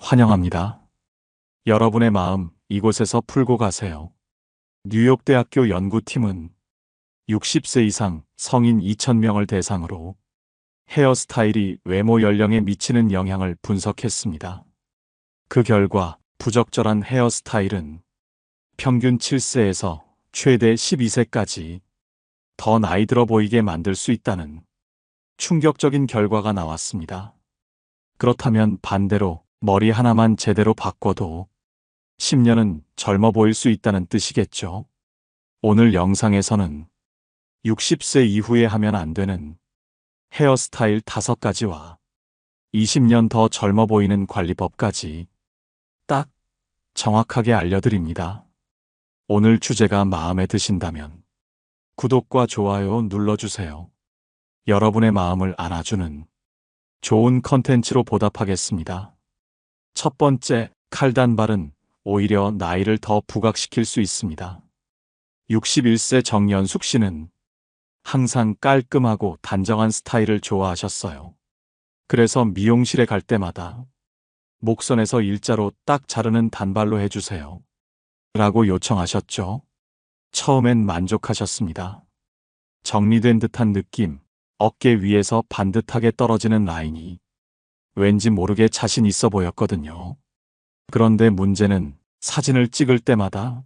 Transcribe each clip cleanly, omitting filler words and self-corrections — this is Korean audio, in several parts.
환영합니다. 여러분의 마음 이곳에서 풀고 가세요. 뉴욕대학교 연구팀은 60세 이상 성인 2,000명을 대상으로 헤어스타일이 외모 연령에 미치는 영향을 분석했습니다. 그 결과 부적절한 헤어스타일은 평균 7세에서 최대 12세까지 더 나이 들어 보이게 만들 수 있다는 충격적인 결과가 나왔습니다. 그렇다면 반대로 머리 하나만 제대로 바꿔도 10년은 젊어 보일 수 있다는 뜻이겠죠. 오늘 영상에서는 60세 이후에 하면 안 되는 헤어스타일 5가지와 20년 더 젊어 보이는 관리법까지 딱 정확하게 알려드립니다. 오늘 주제가 마음에 드신다면 구독과 좋아요 눌러주세요. 여러분의 마음을 안아주는 좋은 컨텐츠로 보답하겠습니다. 첫 번째, 칼단발은 오히려 나이를 더 부각시킬 수 있습니다. 61세 정연숙 씨는 항상 깔끔하고 단정한 스타일을 좋아하셨어요. 그래서 미용실에 갈 때마다 목선에서 일자로 딱 자르는 단발로 해주세요 라고 요청하셨죠. 처음엔 만족하셨습니다. 정리된 듯한 느낌, 어깨 위에서 반듯하게 떨어지는 라인이 왠지 모르게 자신 있어 보였거든요. 그런데 문제는 사진을 찍을 때마다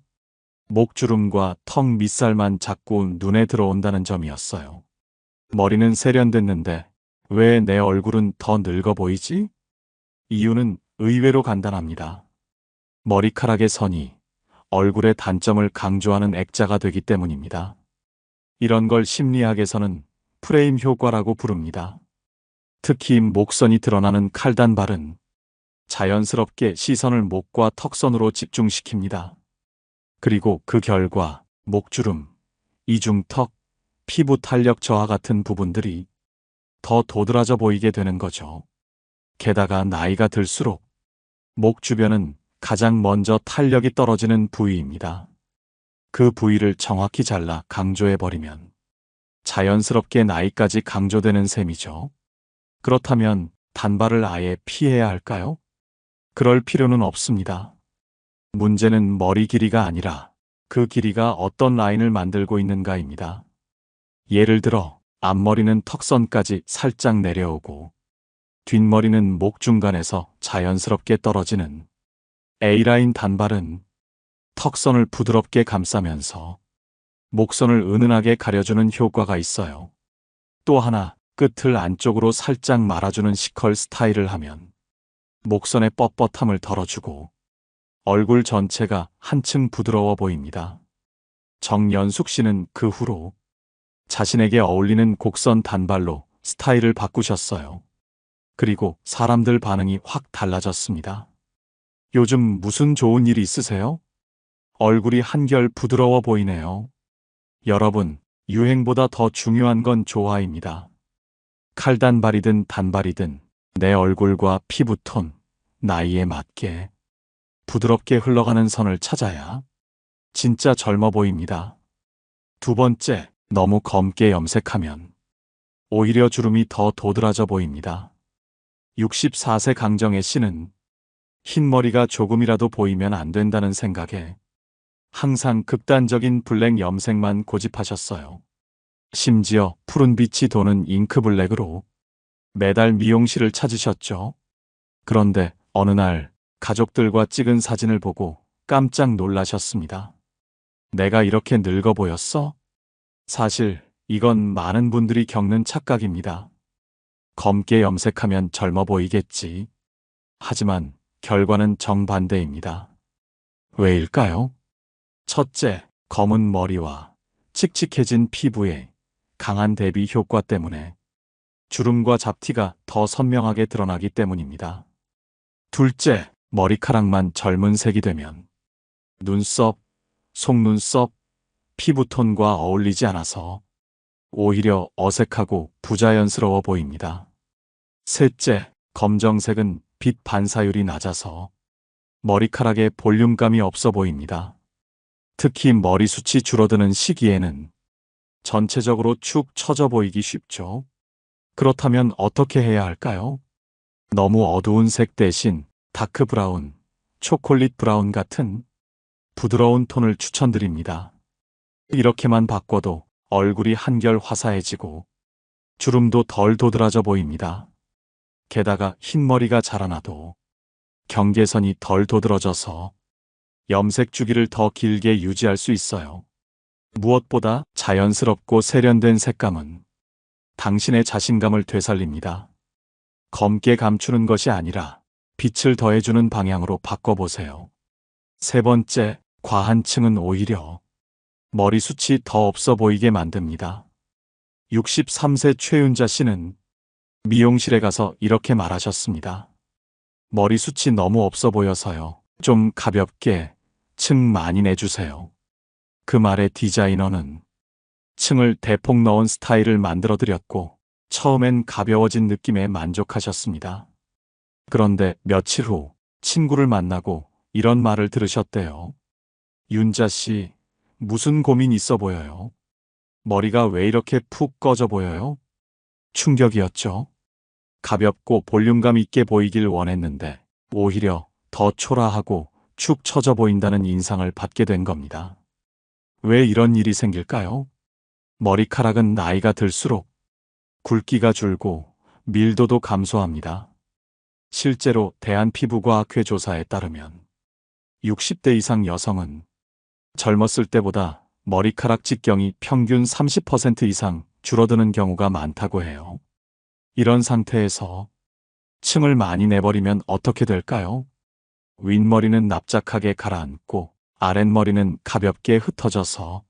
목주름과 턱 밑살만 자꾸 눈에 들어온다는 점이었어요. 머리는 세련됐는데 왜 내 얼굴은 더 늙어 보이지? 이유는 의외로 간단합니다. 머리카락의 선이 얼굴의 단점을 강조하는 액자가 되기 때문입니다. 이런 걸 심리학에서는 프레임 효과라고 부릅니다. 특히 목선이 드러나는 칼단발은 자연스럽게 시선을 목과 턱선으로 집중시킵니다. 그리고 그 결과 목주름, 이중턱, 피부 탄력 저하 같은 부분들이 더 도드라져 보이게 되는 거죠. 게다가 나이가 들수록 목 주변은 가장 먼저 탄력이 떨어지는 부위입니다. 그 부위를 정확히 잘라 강조해버리면 자연스럽게 나이까지 강조되는 셈이죠. 그렇다면 단발을 아예 피해야 할까요? 그럴 필요는 없습니다. 문제는 머리 길이가 아니라 그 길이가 어떤 라인을 만들고 있는가입니다. 예를 들어 앞머리는 턱선까지 살짝 내려오고 뒷머리는 목 중간에서 자연스럽게 떨어지는 A라인 단발은 턱선을 부드럽게 감싸면서 목선을 은은하게 가려주는 효과가 있어요. 또 하나, 끝을 안쪽으로 살짝 말아주는 C컬 스타일을 하면 목선의 뻣뻣함을 덜어주고 얼굴 전체가 한층 부드러워 보입니다. 정연숙 씨는 그 후로 자신에게 어울리는 곡선 단발로 스타일을 바꾸셨어요. 그리고 사람들 반응이 확 달라졌습니다. 요즘 무슨 좋은 일 있으세요? 얼굴이 한결 부드러워 보이네요. 여러분, 유행보다 더 중요한 건 조화입니다. 칼단발이든 단발이든 내 얼굴과 피부톤, 나이에 맞게 부드럽게 흘러가는 선을 찾아야 진짜 젊어 보입니다. 두 번째, 너무 검게 염색하면 오히려 주름이 더 도드라져 보입니다. 64세 강정혜 씨는 흰머리가 조금이라도 보이면 안 된다는 생각에 항상 극단적인 블랙 염색만 고집하셨어요. 심지어 푸른빛이 도는 잉크블랙으로 매달 미용실을 찾으셨죠. 그런데 어느 날 가족들과 찍은 사진을 보고 깜짝 놀라셨습니다. 내가 이렇게 늙어 보였어? 사실 이건 많은 분들이 겪는 착각입니다. 검게 염색하면 젊어 보이겠지. 하지만 결과는 정반대입니다. 왜일까요? 첫째, 검은 머리와 칙칙해진 피부에 강한 대비 효과 때문에 주름과 잡티가 더 선명하게 드러나기 때문입니다. 둘째, 머리카락만 젊은 색이 되면 눈썹, 속눈썹, 피부톤과 어울리지 않아서 오히려 어색하고 부자연스러워 보입니다. 셋째, 검정색은 빛 반사율이 낮아서 머리카락에 볼륨감이 없어 보입니다. 특히 머리숱이 줄어드는 시기에는 전체적으로 축 처져 보이기 쉽죠. 그렇다면 어떻게 해야 할까요? 너무 어두운 색 대신 다크 브라운, 초콜릿 브라운 같은 부드러운 톤을 추천드립니다. 이렇게만 바꿔도 얼굴이 한결 화사해지고 주름도 덜 도드라져 보입니다. 게다가 흰머리가 자라나도 경계선이 덜 도드러져서 염색 주기를 더 길게 유지할 수 있어요. 무엇보다 자연스럽고 세련된 색감은 당신의 자신감을 되살립니다. 검게 감추는 것이 아니라 빛을 더해주는 방향으로 바꿔보세요. 세 번째, 과한 층은 오히려 머리숱이 더 없어 보이게 만듭니다. 63세 최윤자 씨는 미용실에 가서 이렇게 말하셨습니다. 머리숱이 너무 없어 보여서요. 좀 가볍게 층 많이 내주세요. 그 말에 디자이너는 층을 대폭 넣은 스타일을 만들어 드렸고 처음엔 가벼워진 느낌에 만족하셨습니다. 그런데 며칠 후 친구를 만나고 이런 말을 들으셨대요. 윤자 씨, 무슨 고민 있어 보여요? 머리가 왜 이렇게 푹 꺼져 보여요? 충격이었죠. 가볍고 볼륨감 있게 보이길 원했는데 오히려 더 초라하고 축 처져 보인다는 인상을 받게 된 겁니다. 왜 이런 일이 생길까요? 머리카락은 나이가 들수록 굵기가 줄고 밀도도 감소합니다. 실제로 대한피부과학회 조사에 따르면 60대 이상 여성은 젊었을 때보다 머리카락 직경이 평균 30% 이상 줄어드는 경우가 많다고 해요. 이런 상태에서 층을 많이 내버리면 어떻게 될까요? 윗머리는 납작하게 가라앉고 아랫머리는 가볍게 흩어져서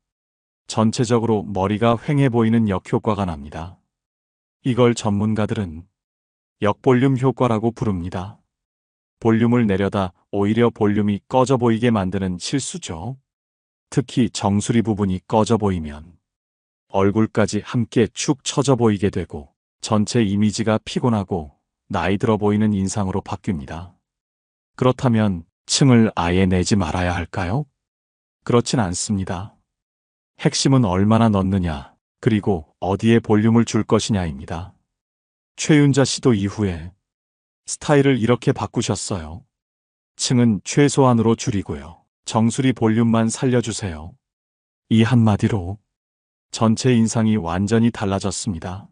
전체적으로 머리가 휑해 보이는 역효과가 납니다. 이걸 전문가들은 역볼륨 효과라고 부릅니다. 볼륨을 내려다 오히려 볼륨이 꺼져 보이게 만드는 실수죠. 특히 정수리 부분이 꺼져 보이면 얼굴까지 함께 축 처져 보이게 되고 전체 이미지가 피곤하고 나이 들어 보이는 인상으로 바뀝니다. 그렇다면 층을 아예 내지 말아야 할까요? 그렇진 않습니다. 핵심은 얼마나 넣느냐, 그리고 어디에 볼륨을 줄 것이냐입니다. 최윤자 씨도 이후에 스타일을 이렇게 바꾸셨어요. 층은 최소한으로 줄이고요. 정수리 볼륨만 살려주세요. 이 한마디로 전체 인상이 완전히 달라졌습니다.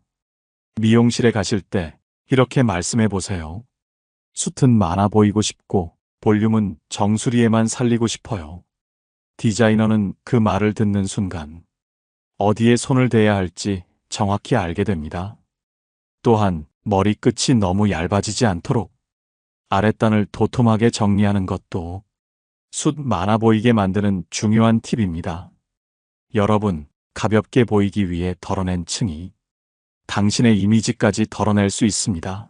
미용실에 가실 때 이렇게 말씀해 보세요. 숱은 많아 보이고 싶고 볼륨은 정수리에만 살리고 싶어요. 디자이너는 그 말을 듣는 순간 어디에 손을 대야 할지 정확히 알게 됩니다. 또한 머리끝이 너무 얇아지지 않도록 아랫단을 도톰하게 정리하는 것도 숱 많아 보이게 만드는 중요한 팁입니다. 여러분, 가볍게 보이기 위해 덜어낸 층이 당신의 이미지까지 덜어낼 수 있습니다.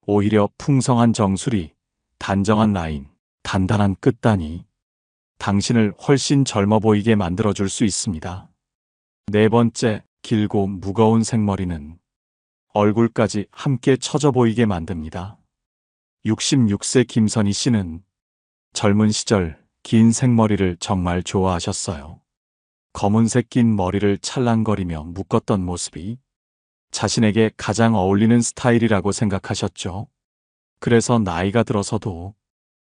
오히려 풍성한 정수리, 단정한 라인, 단단한 끝단이 당신을 훨씬 젊어 보이게 만들어줄 수 있습니다. 네 번째, 길고 무거운 생머리는 얼굴까지 함께 처져 보이게 만듭니다. 66세 김선희 씨는 젊은 시절 긴 생머리를 정말 좋아하셨어요. 검은색 긴 머리를 찰랑거리며 묶었던 모습이 자신에게 가장 어울리는 스타일이라고 생각하셨죠. 그래서 나이가 들어서도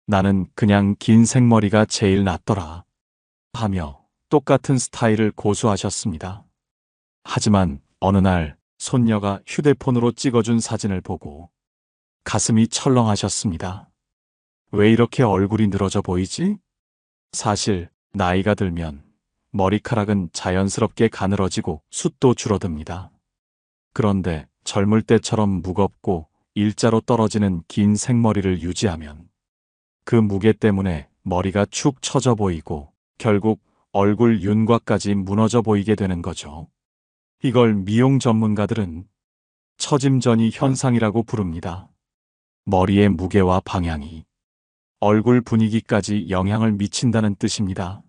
나는 그냥 긴 생머리가 제일 낫더라 하며 똑같은 스타일을 고수하셨습니다. 하지만 어느 날 손녀가 휴대폰으로 찍어준 사진을 보고 가슴이 철렁하셨습니다. 왜 이렇게 얼굴이 늘어져 보이지? 사실 나이가 들면 머리카락은 자연스럽게 가늘어지고 숱도 줄어듭니다. 그런데 젊을 때처럼 무겁고 일자로 떨어지는 긴 생머리를 유지하면 그 무게 때문에 머리가 축 처져 보이고 결국 얼굴 윤곽까지 무너져 보이게 되는 거죠. 이걸 미용 전문가들은 처짐전이 현상이라고 부릅니다. 머리의 무게와 방향이 얼굴 분위기까지 영향을 미친다는 뜻입니다.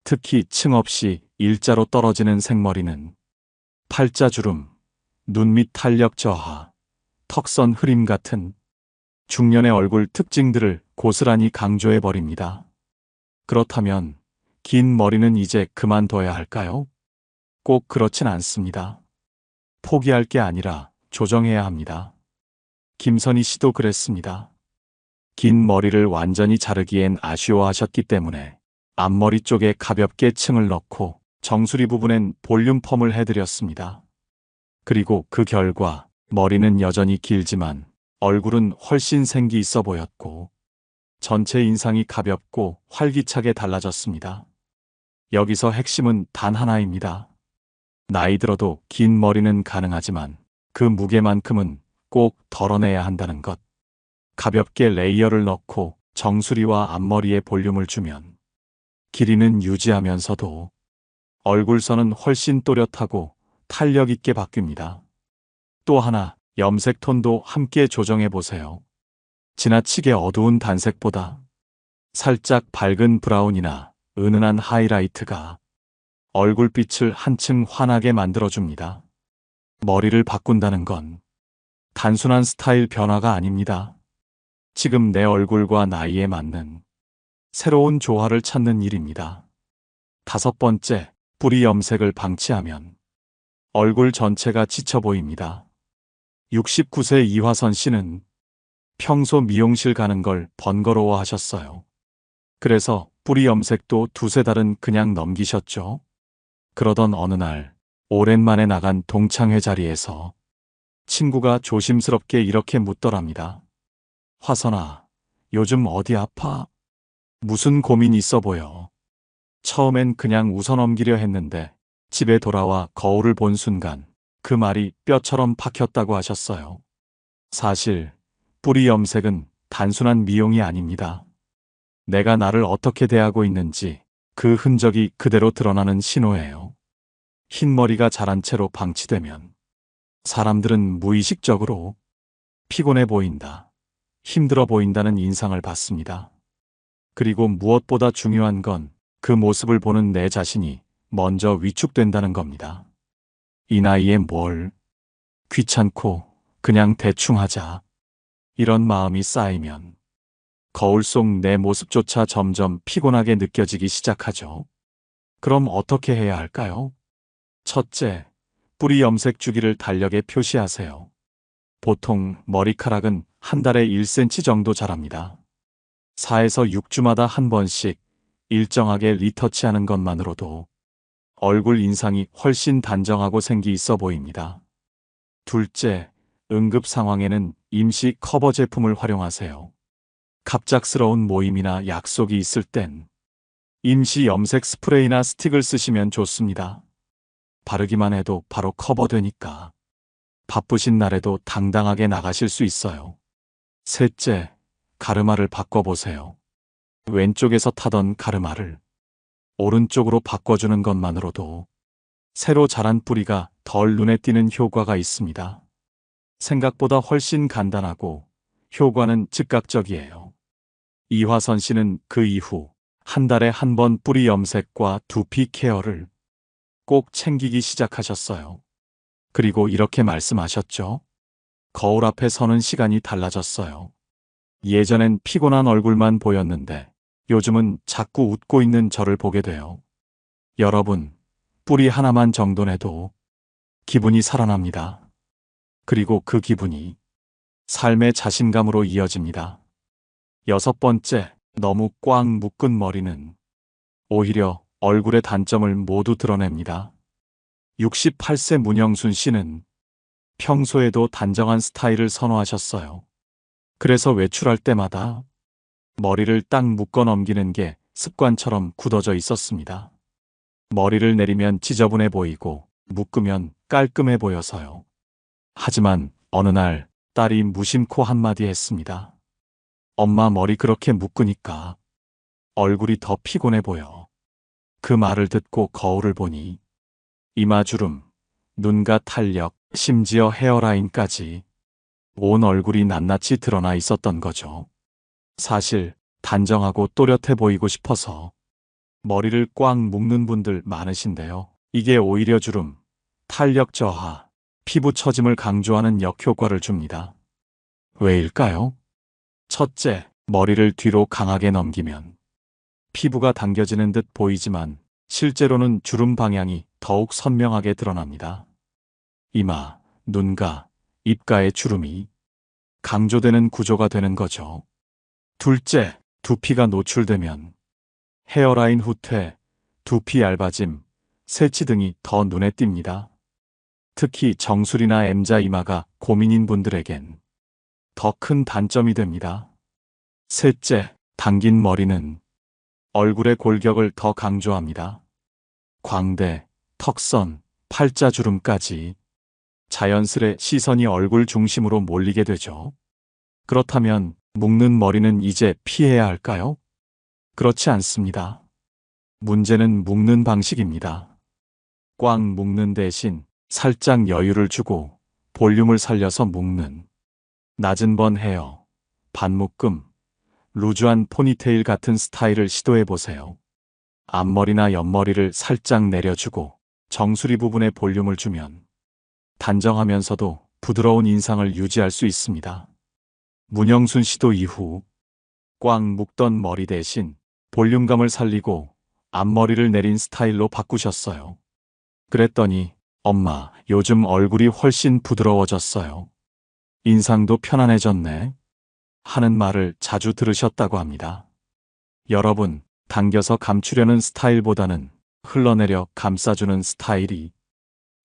특히 층 없이 일자로 떨어지는 생머리는 팔자주름, 눈 밑 탄력 저하, 턱선 흐림 같은 중년의 얼굴 특징들을 고스란히 강조해버립니다. 그렇다면 긴 머리는 이제 그만둬야 할까요? 꼭 그렇진 않습니다. 포기할 게 아니라 조정해야 합니다. 김선희 씨도 그랬습니다. 긴 머리를 완전히 자르기엔 아쉬워하셨기 때문에 앞머리 쪽에 가볍게 층을 넣고 정수리 부분엔 볼륨 펌을 해드렸습니다. 그리고 그 결과 머리는 여전히 길지만 얼굴은 훨씬 생기 있어 보였고 전체 인상이 가볍고 활기차게 달라졌습니다. 여기서 핵심은 단 하나입니다. 나이 들어도 긴 머리는 가능하지만 그 무게만큼은 꼭 덜어내야 한다는 것. 가볍게 레이어를 넣고 정수리와 앞머리에 볼륨을 주면 길이는 유지하면서도 얼굴선은 훨씬 또렷하고 탄력 있게 바뀝니다. 또 하나, 염색 톤도 함께 조정해 보세요. 지나치게 어두운 단색보다 살짝 밝은 브라운이나 은은한 하이라이트가 얼굴빛을 한층 환하게 만들어줍니다. 머리를 바꾼다는 건 단순한 스타일 변화가 아닙니다. 지금 내 얼굴과 나이에 맞는 새로운 조화를 찾는 일입니다. 5번째, 뿌리 염색을 방치하면 얼굴 전체가 지쳐 보입니다. 69세 이화선 씨는 평소 미용실 가는 걸 번거로워 하셨어요. 그래서 뿌리 염색도 두세 달은 그냥 넘기셨죠. 그러던 어느 날 오랜만에 나간 동창회 자리에서 친구가 조심스럽게 이렇게 묻더랍니다. 화선아, 요즘 어디 아파? 무슨 고민 있어 보여? 처음엔 그냥 웃어 넘기려 했는데 집에 돌아와 거울을 본 순간 그 말이 뼈처럼 박혔다고 하셨어요. 사실 뿌리 염색은 단순한 미용이 아닙니다. 내가 나를 어떻게 대하고 있는지 그 흔적이 그대로 드러나는 신호예요. 흰머리가 자란 채로 방치되면 사람들은 무의식적으로 피곤해 보인다, 힘들어 보인다는 인상을 받습니다. 그리고 무엇보다 중요한 건 그 모습을 보는 내 자신이 먼저 위축된다는 겁니다. 이 나이에 뭘, 귀찮고 그냥 대충 하자. 이런 마음이 쌓이면 거울 속 내 모습조차 점점 피곤하게 느껴지기 시작하죠. 그럼 어떻게 해야 할까요? 첫째, 뿌리 염색 주기를 달력에 표시하세요. 보통 머리카락은 한 달에 1cm 정도 자랍니다. 4에서 6주마다 한 번씩 일정하게 리터치하는 것만으로도 얼굴 인상이 훨씬 단정하고 생기 있어 보입니다. 둘째, 응급 상황에는 임시 커버 제품을 활용하세요. 갑작스러운 모임이나 약속이 있을 땐 임시 염색 스프레이나 스틱을 쓰시면 좋습니다. 바르기만 해도 바로 커버되니까 바쁘신 날에도 당당하게 나가실 수 있어요. 셋째, 가르마를 바꿔보세요. 왼쪽에서 타던 가르마를 오른쪽으로 바꿔주는 것만으로도 새로 자란 뿌리가 덜 눈에 띄는 효과가 있습니다. 생각보다 훨씬 간단하고 효과는 즉각적이에요. 이화선 씨는 그 이후 한 달에 한 번 뿌리 염색과 두피 케어를 꼭 챙기기 시작하셨어요. 그리고 이렇게 말씀하셨죠. 거울 앞에 서는 시간이 달라졌어요. 예전엔 피곤한 얼굴만 보였는데 요즘은 자꾸 웃고 있는 저를 보게 돼요. 여러분, 뿌리 하나만 정돈해도 기분이 살아납니다. 그리고 그 기분이 삶의 자신감으로 이어집니다. 6번째, 너무 꽉 묶은 머리는 오히려 얼굴의 단점을 모두 드러냅니다. 68세 문영순 씨는 평소에도 단정한 스타일을 선호하셨어요. 그래서 외출할 때마다 머리를 딱 묶어 넘기는 게 습관처럼 굳어져 있었습니다. 머리를 내리면 지저분해 보이고 묶으면 깔끔해 보여서요. 하지만 어느 날 딸이 무심코 한마디 했습니다. 엄마 머리 그렇게 묶으니까 얼굴이 더 피곤해 보여. 그 말을 듣고 거울을 보니 이마주름, 눈가 탄력, 심지어 헤어라인까지 온 얼굴이 낱낱이 드러나 있었던 거죠. 사실 단정하고 또렷해 보이고 싶어서 머리를 꽉 묶는 분들 많으신데요. 이게 오히려 주름, 탄력 저하, 피부 처짐을 강조하는 역효과를 줍니다. 왜일까요? 첫째, 머리를 뒤로 강하게 넘기면 피부가 당겨지는 듯 보이지만 실제로는 주름 방향이 더욱 선명하게 드러납니다. 이마, 눈가, 입가의 주름이 강조되는 구조가 되는 거죠. 둘째, 두피가 노출되면 헤어라인 후퇴, 두피 얇아짐, 새치 등이 더 눈에 띕니다. 특히 정수리나 M자 이마가 고민인 분들에겐 더 큰 단점이 됩니다. 셋째, 당긴 머리는 얼굴의 골격을 더 강조합니다. 광대, 턱선, 팔자주름까지 자연스레 시선이 얼굴 중심으로 몰리게 되죠. 그렇다면 묶는 머리는 이제 피해야 할까요? 그렇지 않습니다. 문제는 묶는 방식입니다. 꽉 묶는 대신 살짝 여유를 주고 볼륨을 살려서 묶는 낮은 번 헤어, 반묶음, 루즈한 포니테일 같은 스타일을 시도해 보세요. 앞머리나 옆머리를 살짝 내려주고 정수리 부분에 볼륨을 주면 단정하면서도 부드러운 인상을 유지할 수 있습니다. 문영순 시도 이후 꽉 묶던 머리 대신 볼륨감을 살리고 앞머리를 내린 스타일로 바꾸셨어요. 그랬더니 엄마, 요즘 얼굴이 훨씬 부드러워졌어요. 인상도 편안해졌네. 하는 말을 자주 들으셨다고 합니다. 여러분, 당겨서 감추려는 스타일보다는 흘러내려 감싸주는 스타일이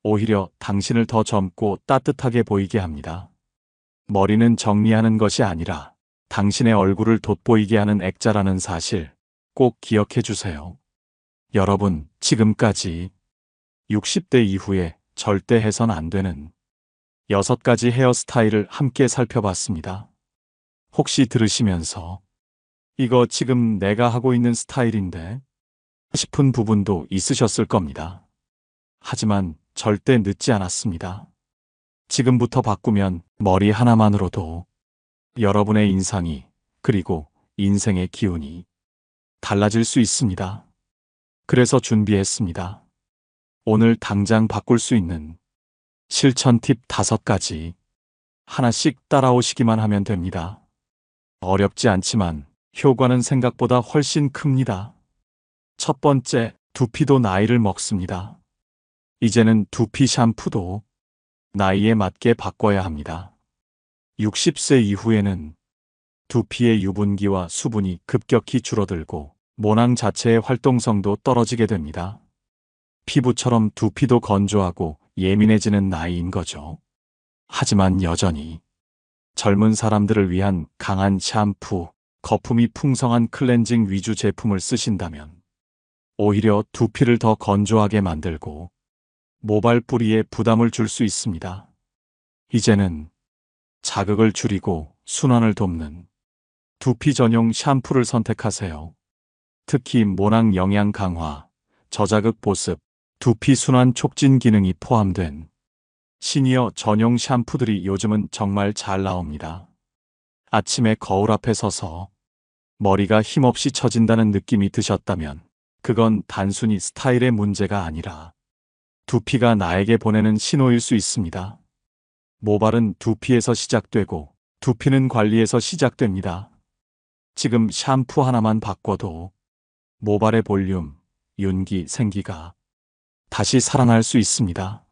오히려 당신을 더 젊고 따뜻하게 보이게 합니다. 머리는 정리하는 것이 아니라 당신의 얼굴을 돋보이게 하는 액자라는 사실 꼭 기억해 주세요. 여러분, 지금까지 60대 이후에 절대 해선 안 되는 6가지 헤어스타일을 함께 살펴봤습니다. 혹시 들으시면서 이거 지금 내가 하고 있는 스타일인데 싶은 부분도 있으셨을 겁니다. 하지만 절대 늦지 않았습니다. 지금부터 바꾸면 머리 하나만으로도 여러분의 인상이 그리고 인생의 기운이 달라질 수 있습니다. 그래서 준비했습니다. 오늘 당장 바꿀 수 있는 실천 팁 5가지 하나씩 따라오시기만 하면 됩니다. 어렵지 않지만 효과는 생각보다 훨씬 큽니다. 첫 번째, 두피도 나이를 먹습니다. 이제는 두피 샴푸도 나이에 맞게 바꿔야 합니다. 60세 이후에는 두피의 유분기와 수분이 급격히 줄어들고 모낭 자체의 활동성도 떨어지게 됩니다. 피부처럼 두피도 건조하고 예민해지는 나이인 거죠. 하지만 여전히 젊은 사람들을 위한 강한 샴푸, 거품이 풍성한 클렌징 위주 제품을 쓰신다면 오히려 두피를 더 건조하게 만들고 모발 뿌리에 부담을 줄 수 있습니다. 이제는 자극을 줄이고 순환을 돕는 두피 전용 샴푸를 선택하세요. 특히 모낭 영양 강화, 저자극 보습, 두피 순환 촉진 기능이 포함된 시니어 전용 샴푸들이 요즘은 정말 잘 나옵니다. 아침에 거울 앞에 서서 머리가 힘없이 처진다는 느낌이 드셨다면 그건 단순히 스타일의 문제가 아니라 두피가 나에게 보내는 신호일 수 있습니다. 모발은 두피에서 시작되고 두피는 관리에서 시작됩니다. 지금 샴푸 하나만 바꿔도 모발의 볼륨, 윤기, 생기가 다시 살아날 수 있습니다.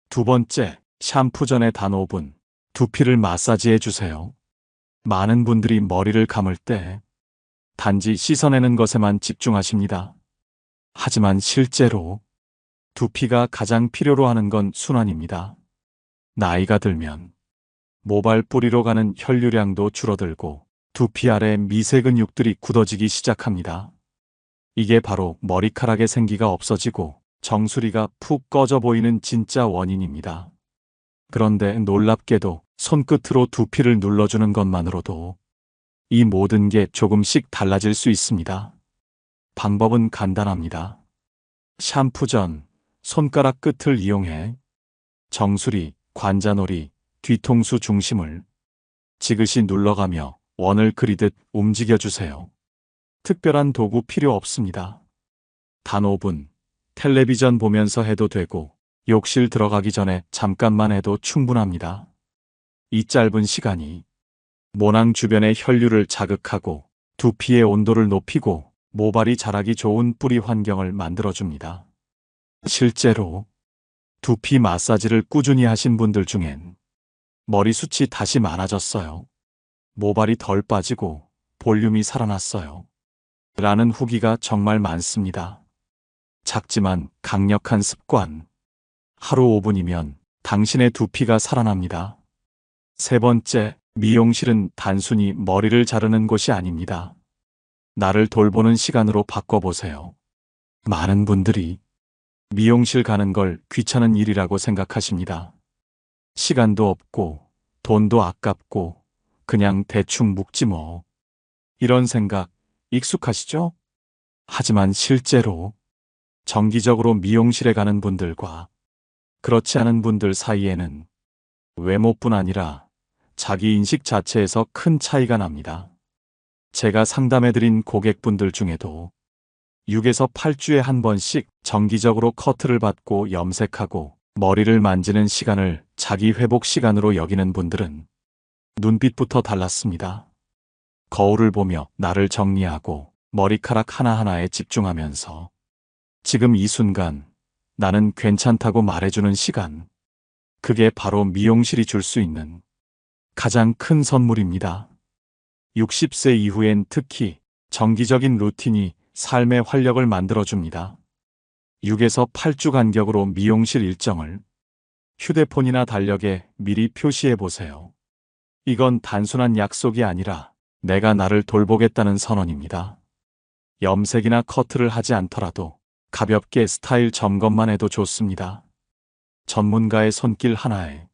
두 번째, 샴푸 전에 단 5분 두피를 마사지해 주세요. 많은 분들이 머리를 감을 때 단지 씻어내는 것에만 집중하십니다. 하지만 실제로 두피가 가장 필요로 하는 건 순환입니다. 나이가 들면 모발 뿌리로 가는 혈류량도 줄어들고 두피 아래 미세 근육들이 굳어지기 시작합니다. 이게 바로 머리카락의 생기가 없어지고 정수리가 푹 꺼져 보이는 진짜 원인입니다. 그런데 놀랍게도 손끝으로 두피를 눌러주는 것만으로도 이 모든 게 조금씩 달라질 수 있습니다. 방법은 간단합니다. 샴푸 전 손가락 끝을 이용해 정수리, 관자놀이, 뒤통수 중심을 지그시 눌러가며 원을 그리듯 움직여주세요. 특별한 도구 필요 없습니다. 단 5분, 텔레비전 보면서 해도 되고 욕실 들어가기 전에 잠깐만 해도 충분합니다. 이 짧은 시간이 모낭 주변의 혈류를 자극하고 두피의 온도를 높이고 모발이 자라기 좋은 뿌리 환경을 만들어줍니다. 실제로 두피 마사지를 꾸준히 하신 분들 중엔 머리숱이 다시 많아졌어요. 모발이 덜 빠지고 볼륨이 살아났어요. 라는 후기가 정말 많습니다. 작지만 강력한 습관. 하루 5분이면 당신의 두피가 살아납니다. 세 번째, 미용실은 단순히 머리를 자르는 곳이 아닙니다. 나를 돌보는 시간으로 바꿔보세요. 많은 분들이 미용실 가는 걸 귀찮은 일이라고 생각하십니다. 시간도 없고 돈도 아깝고 그냥 대충 묵지 뭐. 이런 생각 익숙하시죠? 하지만 실제로 정기적으로 미용실에 가는 분들과 그렇지 않은 분들 사이에는 외모뿐 아니라 자기 인식 자체에서 큰 차이가 납니다. 제가 상담해드린 고객분들 중에도 6에서 8주에 한 번씩 정기적으로 커트를 받고 염색하고 머리를 만지는 시간을 자기 회복 시간으로 여기는 분들은 눈빛부터 달랐습니다. 거울을 보며 나를 정리하고 머리카락 하나하나에 집중하면서 지금 이 순간 나는 괜찮다고 말해주는 시간. 그게 바로 미용실이 줄 수 있는 가장 큰 선물입니다. 60세 이후엔 특히 정기적인 루틴이 삶의 활력을 만들어줍니다. 6에서 8주 간격으로 미용실 일정을 휴대폰이나 달력에 미리 표시해 보세요. 이건 단순한 약속이 아니라 내가 나를 돌보겠다는 선언입니다. 염색이나 커트를 하지 않더라도 가볍게 스타일 점검만 해도 좋습니다. 전문가의 손길 하나에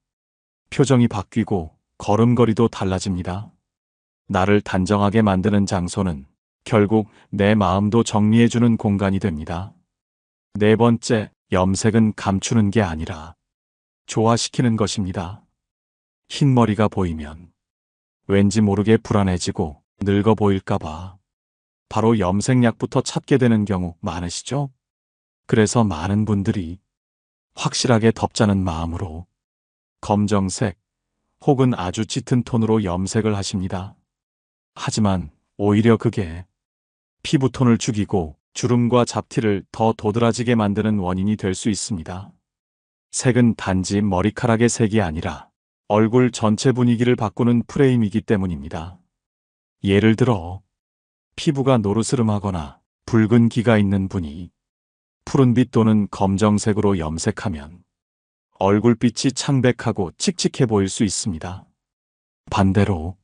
표정이 바뀌고 걸음걸이도 달라집니다. 나를 단정하게 만드는 장소는 결국 내 마음도 정리해주는 공간이 됩니다. 네 번째, 염색은 감추는 게 아니라 조화시키는 것입니다. 흰머리가 보이면 왠지 모르게 불안해지고 늙어 보일까봐 바로 염색약부터 찾게 되는 경우 많으시죠? 그래서 많은 분들이 확실하게 덮자는 마음으로 검정색 혹은 아주 짙은 톤으로 염색을 하십니다. 하지만 오히려 그게 피부톤을 죽이고 주름과 잡티를 더 도드라지게 만드는 원인이 될 수 있습니다. 색은 단지 머리카락의 색이 아니라 얼굴 전체 분위기를 바꾸는 프레임이기 때문입니다. 예를 들어 피부가 노르스름하거나 붉은 기가 있는 분이 푸른빛 또는 검정색으로 염색하면 얼굴빛이 창백하고 칙칙해 보일 수 있습니다. 반대로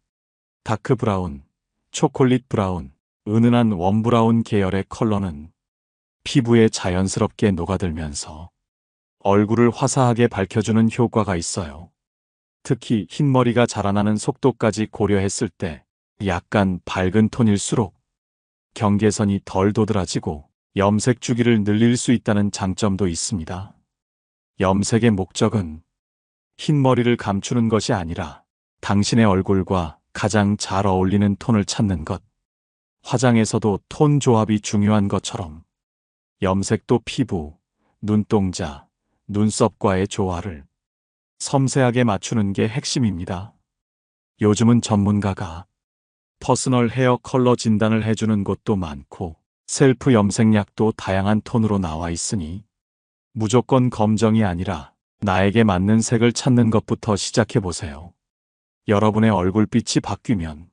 다크 브라운, 초콜릿 브라운, 은은한 웜브라운 계열의 컬러는 피부에 자연스럽게 녹아들면서 얼굴을 화사하게 밝혀주는 효과가 있어요. 특히 흰머리가 자라나는 속도까지 고려했을 때 약간 밝은 톤일수록 경계선이 덜 도드라지고 염색 주기를 늘릴 수 있다는 장점도 있습니다. 염색의 목적은 흰머리를 감추는 것이 아니라 당신의 얼굴과 가장 잘 어울리는 톤을 찾는 것. 화장에서도 톤 조합이 중요한 것처럼 염색도 피부, 눈동자, 눈썹과의 조화를 섬세하게 맞추는 게 핵심입니다. 요즘은 전문가가 퍼스널 헤어 컬러 진단을 해주는 곳도 많고 셀프 염색약도 다양한 톤으로 나와 있으니 무조건 검정이 아니라 나에게 맞는 색을 찾는 것부터 시작해 보세요. 여러분의 얼굴빛이 바뀌면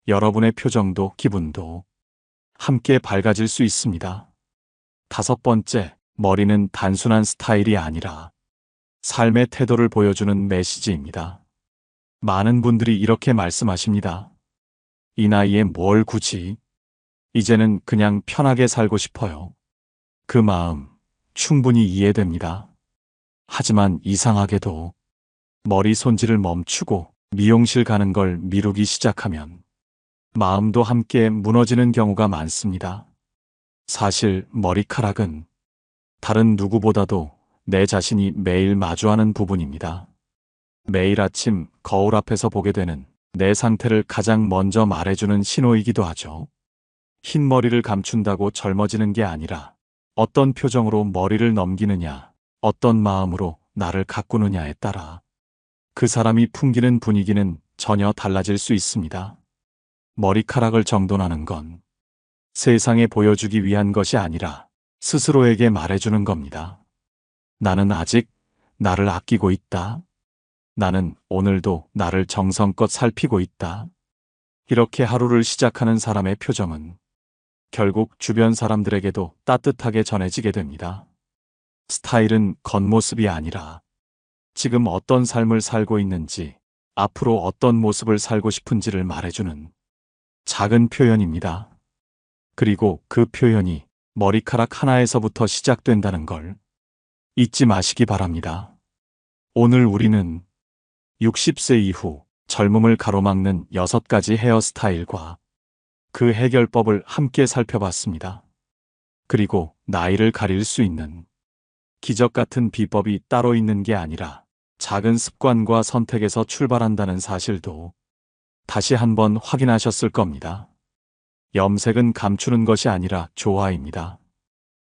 여러분의 표정도 기분도 함께 밝아질 수 있습니다. 다섯 번째, 머리는 단순한 스타일이 아니라 삶의 태도를 보여주는 메시지입니다. 많은 분들이 이렇게 말씀하십니다. 이 나이에 뭘 굳이? 이제는 그냥 편하게 살고 싶어요. 그 마음 충분히 이해됩니다. 하지만 이상하게도 머리 손질을 멈추고 미용실 가는 걸 미루기 시작하면 마음도 함께 무너지는 경우가 많습니다. 사실 머리카락은 다른 누구보다도 내 자신이 매일 마주하는 부분입니다. 매일 아침 거울 앞에서 보게 되는 내 상태를 가장 먼저 말해주는 신호이기도 하죠. 흰머리를 감춘다고 젊어지는 게 아니라 어떤 표정으로 머리를 넘기느냐, 어떤 마음으로 나를 가꾸느냐에 따라 그 사람이 풍기는 분위기는 전혀 달라질 수 있습니다. 머리카락을 정돈하는 건 세상에 보여주기 위한 것이 아니라 스스로에게 말해주는 겁니다. 나는 아직 나를 아끼고 있다. 나는 오늘도 나를 정성껏 살피고 있다. 이렇게 하루를 시작하는 사람의 표정은 결국 주변 사람들에게도 따뜻하게 전해지게 됩니다. 스타일은 겉모습이 아니라 지금 어떤 삶을 살고 있는지, 앞으로 어떤 모습을 살고 싶은지를 말해주는 작은 표현입니다. 그리고 그 표현이 머리카락 하나에서부터 시작된다는 걸 잊지 마시기 바랍니다. 오늘 우리는 60세 이후 젊음을 가로막는 6가지 헤어스타일과 그 해결법을 함께 살펴봤습니다. 그리고 나이를 가릴 수 있는 기적 같은 비법이 따로 있는 게 아니라 작은 습관과 선택에서 출발한다는 사실도 다시 한번 확인하셨을 겁니다. 염색은 감추는 것이 아니라 조화입니다.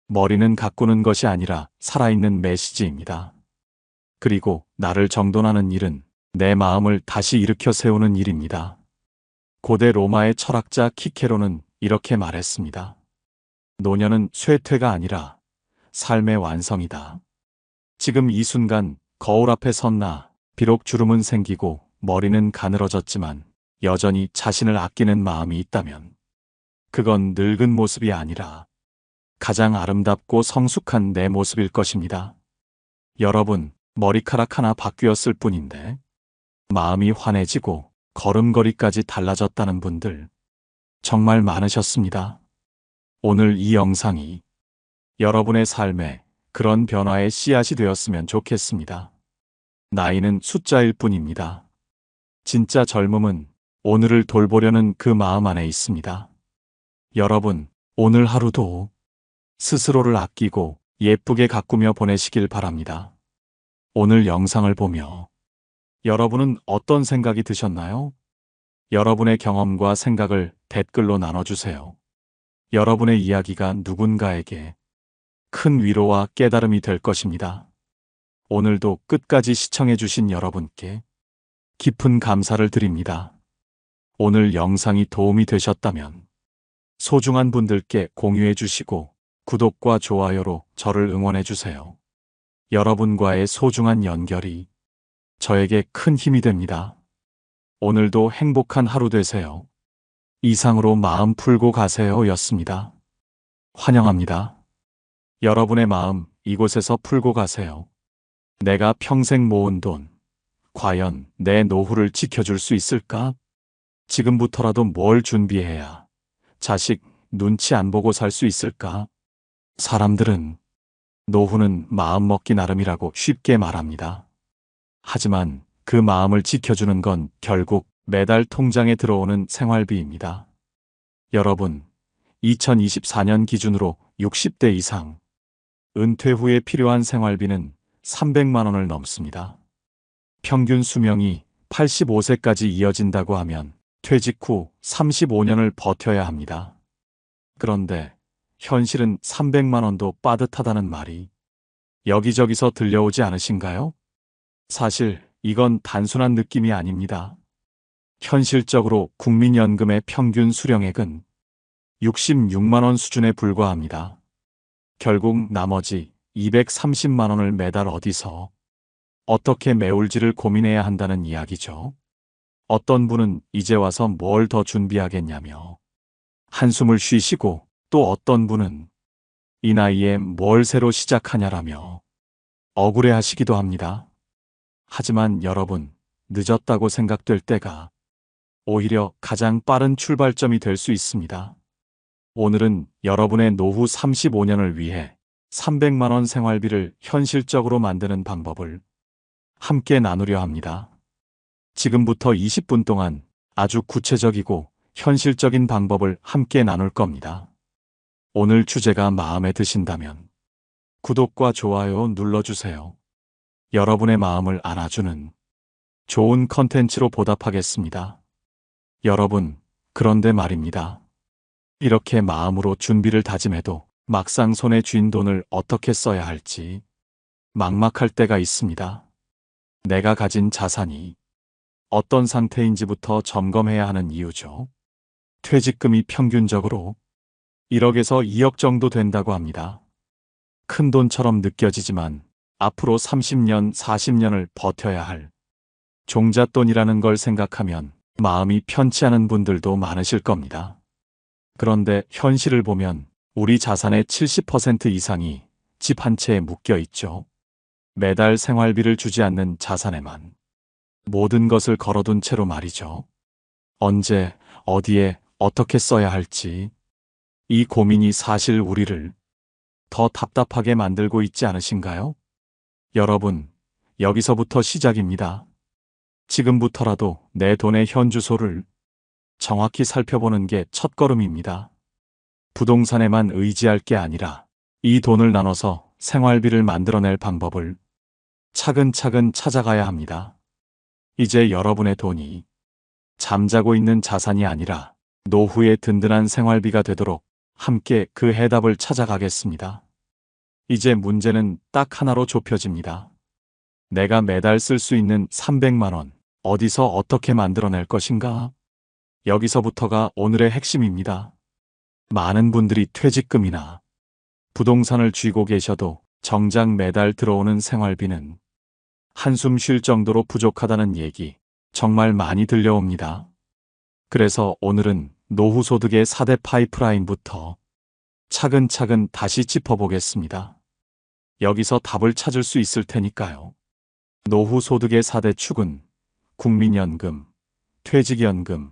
머리는 가꾸는 것이 아니라 살아있는 메시지입니다. 그리고 나를 정돈하는 일은 내 마음을 다시 일으켜 세우는 일입니다. 고대 로마의 철학자 키케로는 이렇게 말했습니다. 노년은 쇠퇴가 아니라 삶의 완성이다. 지금 이 순간 거울 앞에 섰나, 비록 주름은 생기고 머리는 가늘어졌지만 여전히 자신을 아끼는 마음이 있다면 그건 늙은 모습이 아니라 가장 아름답고 성숙한 내 모습일 것입니다. 여러분, 머리카락 하나 바뀌었을 뿐인데 마음이 환해지고 걸음걸이까지 달라졌다는 분들 정말 많으셨습니다. 오늘 이 영상이 여러분의 삶에 그런 변화의 씨앗이 되었으면 좋겠습니다. 나이는 숫자일 뿐입니다. 진짜 젊음은 오늘을 돌보려는 그 마음 안에 있습니다. 여러분, 오늘 하루도 스스로를 아끼고 예쁘게 가꾸며 보내시길 바랍니다. 오늘 영상을 보며 여러분은 어떤 생각이 드셨나요? 여러분의 경험과 생각을 댓글로 나눠주세요. 여러분의 이야기가 누군가에게 큰 위로와 깨달음이 될 것입니다. 오늘도 끝까지 시청해주신 여러분께 깊은 감사를 드립니다. 오늘 영상이 도움이 되셨다면 소중한 분들께 공유해 주시고 구독과 좋아요로 저를 응원해 주세요. 여러분과의 소중한 연결이 저에게 큰 힘이 됩니다. 오늘도 행복한 하루 되세요. 이상으로 마음 풀고 가세요 였습니다. 환영합니다. 여러분의 마음 이곳에서 풀고 가세요. 내가 평생 모은 돈, 과연 내 노후를 지켜줄 수 있을까? 지금부터라도 뭘 준비해야 자식 눈치 안 보고 살 수 있을까? 사람들은 노후는 마음 먹기 나름이라고 쉽게 말합니다. 하지만 그 마음을 지켜주는 건 결국 매달 통장에 들어오는 생활비입니다. 여러분, 2024년 기준으로 60대 이상, 은퇴 후에 필요한 생활비는 300만 원을 넘습니다. 평균 수명이 85세까지 이어진다고 하면 퇴직 후 35년을 버텨야 합니다. 그런데 현실은 300만 원도 빠듯하다는 말이 여기저기서 들려오지 않으신가요? 사실 이건 단순한 느낌이 아닙니다. 현실적으로 국민연금의 평균 수령액은 66만 원 수준에 불과합니다. 결국 나머지 230만 원을 매달 어디서 어떻게 메울지를 고민해야 한다는 이야기죠. 어떤 분은 이제 와서 뭘 더 준비하겠냐며 한숨을 쉬시고, 또 어떤 분은 이 나이에 뭘 새로 시작하냐라며 억울해 하시기도 합니다. 하지만 여러분, 늦었다고 생각될 때가 오히려 가장 빠른 출발점이 될 수 있습니다. 오늘은 여러분의 노후 35년을 위해 300만 원 생활비를 현실적으로 만드는 방법을 함께 나누려 합니다. 지금부터 20분 동안 아주 구체적이고 현실적인 방법을 함께 나눌 겁니다. 오늘 주제가 마음에 드신다면 구독과 좋아요 눌러주세요. 여러분의 마음을 안아주는 좋은 컨텐츠로 보답하겠습니다. 여러분, 그런데 말입니다. 이렇게 마음으로 준비를 다짐해도 막상 손에 쥔 돈을 어떻게 써야 할지 막막할 때가 있습니다. 내가 가진 자산이 어떤 상태인지부터 점검해야 하는 이유죠. 퇴직금이 평균적으로 1억에서 2억 정도 된다고 합니다. 큰 돈처럼 느껴지지만 앞으로 30년, 40년을 버텨야 할 종잣돈이라는 걸 생각하면 마음이 편치 않은 분들도 많으실 겁니다. 그런데 현실을 보면 우리 자산의 70% 이상이 집 한 채에 묶여 있죠. 매달 생활비를 주지 않는 자산에만 모든 것을 걸어둔 채로 말이죠. 언제, 어디에, 어떻게 써야 할지 이 고민이 사실 우리를 더 답답하게 만들고 있지 않으신가요? 여러분, 여기서부터 시작입니다. 지금부터라도 내 돈의 현주소를 정확히 살펴보는 게 첫걸음입니다. 부동산에만 의지할 게 아니라 이 돈을 나눠서 생활비를 만들어낼 방법을 차근차근 찾아가야 합니다. 이제 여러분의 돈이 잠자고 있는 자산이 아니라 노후의 든든한 생활비가 되도록 함께 그 해답을 찾아가겠습니다. 이제 문제는 딱 하나로 좁혀집니다. 내가 매달 쓸 수 있는 300만 원, 어디서 어떻게 만들어낼 것인가? 여기서부터가 오늘의 핵심입니다. 많은 분들이 퇴직금이나 부동산을 쥐고 계셔도 정작 매달 들어오는 생활비는 한숨 쉴 정도로 부족하다는 얘기 정말 많이 들려옵니다. 그래서 오늘은 노후 소득의 4대 파이프라인부터 차근차근 다시 짚어보겠습니다. 여기서 답을 찾을 수 있을 테니까요. 노후 소득의 4대 축은 국민연금, 퇴직연금,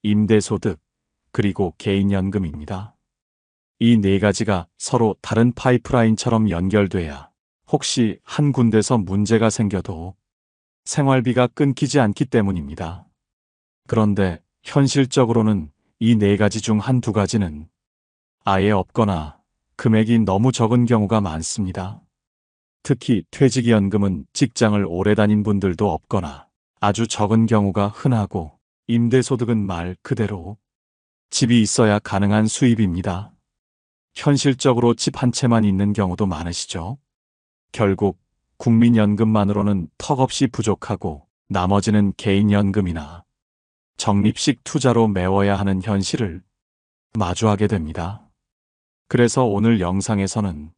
임대소득, 그리고 개인연금입니다. 이 네 가지가 서로 다른 파이프라인처럼 연결돼야 혹시 한 군데서 문제가 생겨도 생활비가 끊기지 않기 때문입니다. 그런데 현실적으로는 이 네 가지 중 한두 가지는 아예 없거나 금액이 너무 적은 경우가 많습니다. 특히 퇴직연금은 직장을 오래 다닌 분들도 없거나 아주 적은 경우가 흔하고, 임대소득은 말 그대로 집이 있어야 가능한 수입입니다. 현실적으로 집 한 채만 있는 경우도 많으시죠. 결국 국민연금만으로는 턱없이 부족하고 나머지는 개인연금이나 적립식 투자로 메워야 하는 현실을 마주하게 됩니다. 그래서 오늘 영상에서는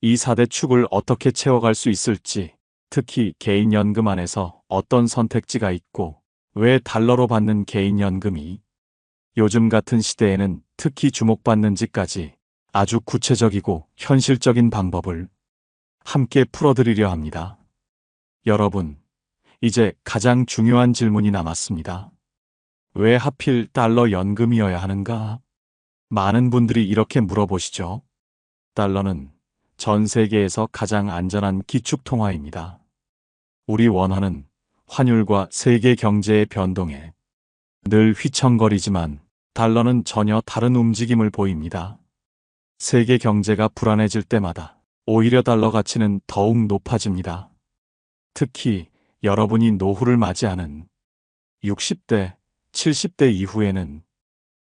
이 4대 축을 어떻게 채워갈 수 있을지, 특히 개인연금 안에서 어떤 선택지가 있고 왜 달러로 받는 개인연금이 요즘 같은 시대에는 특히 주목받는지까지 아주 구체적이고 현실적인 방법을 함께 풀어드리려 합니다. 여러분, 이제 가장 중요한 질문이 남았습니다. 왜 하필 달러 연금이어야 하는가? 많은 분들이 이렇게 물어보시죠. 달러는 전 세계에서 가장 안전한 기축통화입니다. 우리 원화는 환율과 세계 경제의 변동에 늘 휘청거리지만 달러는 전혀 다른 움직임을 보입니다. 세계 경제가 불안해질 때마다 오히려 달러 가치는 더욱 높아집니다. 특히 여러분이 노후를 맞이하는 60대, 70대 이후에는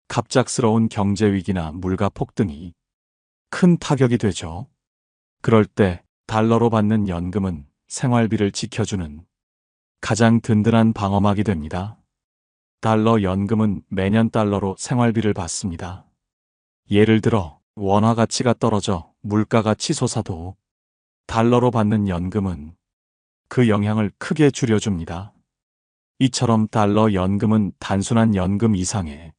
갑작스러운 경제 위기나 물가 폭등이 큰 타격이 되죠. 그럴 때 달러로 받는 연금은 생활비를 지켜주는 가장 든든한 방어막이 됩니다. 달러 연금은 매년 달러로 생활비를 받습니다. 예를 들어 원화 가치가 떨어져 물가가 치솟아도 달러로 받는 연금은 그 영향을 크게 줄여줍니다. 이처럼 달러 연금은 단순한 연금 이상의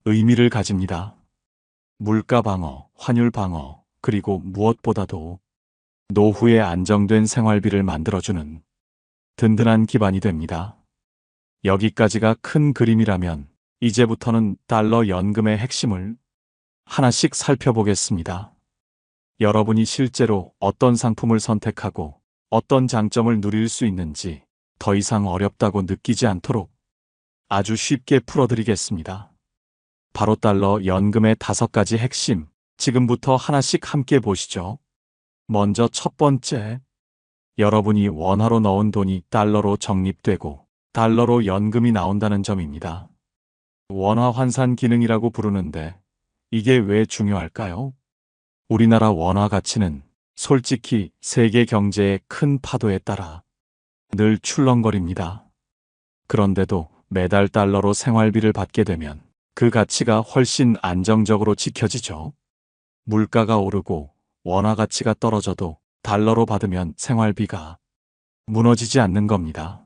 의미를 가집니다. 물가 방어, 환율 방어, 그리고 무엇보다도 노후에 안정된 생활비를 만들어주는 든든한 기반이 됩니다. 여기까지가 큰 그림이라면 이제부터는 달러 연금의 핵심을 하나씩 살펴보겠습니다. 여러분이 실제로 어떤 상품을 선택하고 어떤 장점을 누릴 수 있는지 더 이상 어렵다고 느끼지 않도록 아주 쉽게 풀어드리겠습니다. 바로 달러 연금의 5가지 핵심, 지금부터 하나씩 함께 보시죠. 먼저 첫 번째, 여러분이 원화로 넣은 돈이 달러로 적립되고 달러로 연금이 나온다는 점입니다. 원화 환산 기능이라고 부르는데 이게 왜 중요할까요? 우리나라 원화 가치는 솔직히 세계 경제의 큰 파도에 따라 늘 출렁거립니다. 그런데도 매달 달러로 생활비를 받게 되면 그 가치가 훨씬 안정적으로 지켜지죠. 물가가 오르고 원화 가치가 떨어져도 달러로 받으면 생활비가 무너지지 않는 겁니다.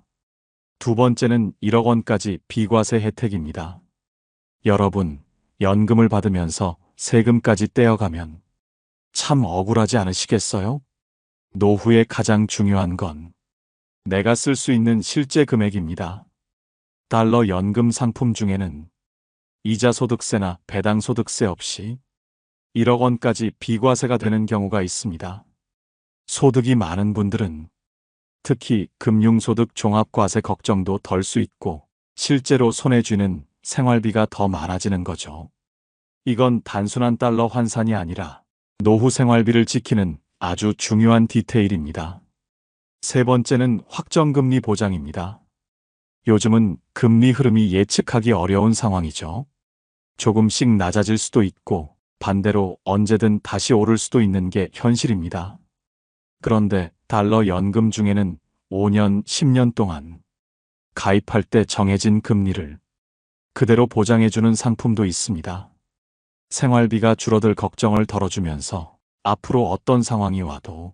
두 번째는 1억 원까지 비과세 혜택입니다. 여러분, 연금을 받으면서 세금까지 떼어가면 참 억울하지 않으시겠어요? 노후에 가장 중요한 건 내가 쓸 수 있는 실제 금액입니다. 달러 연금 상품 중에는 이자 소득세나 배당 소득세 없이 1억 원까지 비과세가 되는 경우가 있습니다. 소득이 많은 분들은 특히 금융소득 종합과세 걱정도 덜 수 있고 실제로 손에 쥐는 생활비가 더 많아지는 거죠. 이건 단순한 달러 환산이 아니라 노후 생활비를 지키는 아주 중요한 디테일입니다. 세 번째는 확정금리 보장입니다. 요즘은 금리 흐름이 예측하기 어려운 상황이죠. 조금씩 낮아질 수도 있고 반대로 언제든 다시 오를 수도 있는 게 현실입니다. 그런데 달러 연금 중에는 5년, 10년 동안 가입할 때 정해진 금리를 그대로 보장해주는 상품도 있습니다. 생활비가 줄어들 걱정을 덜어주면서 앞으로 어떤 상황이 와도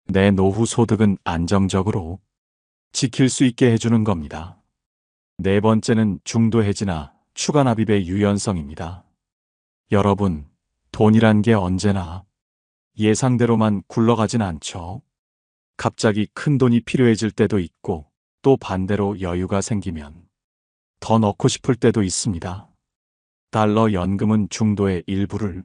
내 노후 소득은 안정적으로 지킬 수 있게 해주는 겁니다. 네 번째는 중도 해지나 추가 납입의 유연성입니다. 여러분, 돈이란 게 언제나 예상대로만 굴러가진 않죠. 갑자기 큰 돈이 필요해질 때도 있고 또 반대로 여유가 생기면 더 넣고 싶을 때도 있습니다. 달러 연금은 중도의 일부를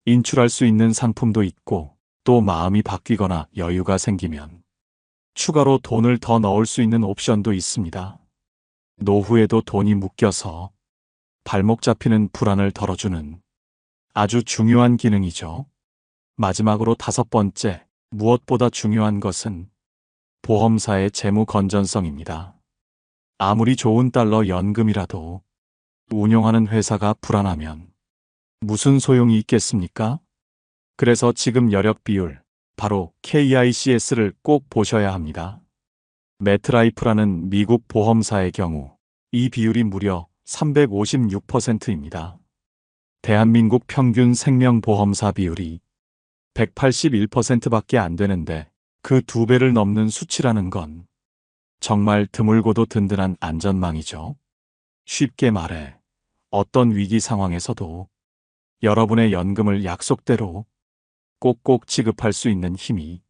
인출할 수 있는 상품도 있고 또 마음이 바뀌거나 여유가 생기면 추가로 돈을 더 넣을 수 있는 옵션도 있습니다. 노후에도 돈이 묶여서 발목 잡히는 불안을 덜어주는 아주 중요한 기능이죠. 마지막으로 다섯 번째, 무엇보다 중요한 것은 보험사의 재무 건전성입니다. 아무리 좋은 달러 연금이라도 운용하는 회사가 불안하면 무슨 소용이 있겠습니까? 그래서 지금 여력 비율, 바로 KICS를 꼭 보셔야 합니다. 메트라이프라는 미국 보험사의 경우 이 비율이 무려 356%입니다. 대한민국 평균 생명보험사 비율이 181%밖에 안 되는데 그 2배를 넘는 수치라는 건 정말 드물고도 든든한 안전망이죠. 쉽게 말해 어떤 위기 상황에서도 여러분의 연금을 약속대로 꼭꼭 지급할 수 있는 힘이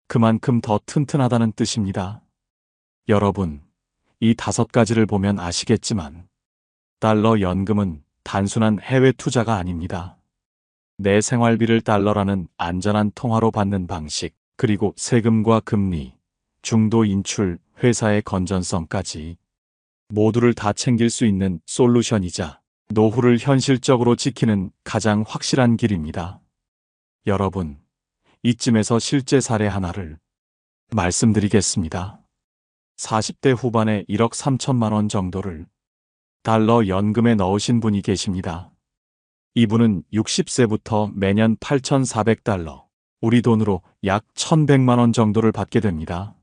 그만큼 더 튼튼하다는 뜻입니다. 여러분, 이 5가지를 보면 아시겠지만 달러 연금은 단순한 해외 투자가 아닙니다. 내 생활비를 달러라는 안전한 통화로 받는 방식, 그리고 세금과 금리, 중도 인출, 회사의 건전성까지 모두를 다 챙길 수 있는 솔루션이자 노후를 현실적으로 지키는 가장 확실한 길입니다. 여러분, 이쯤에서 실제 사례 하나를 말씀드리겠습니다. 40대 후반에 1억 3천만 원 정도를 달러 연금에 넣으신 분이 계십니다. 이분은 60세부터 매년 8,400달러, 우리 돈으로 약 1,100만 원 정도를 받게 됩니다.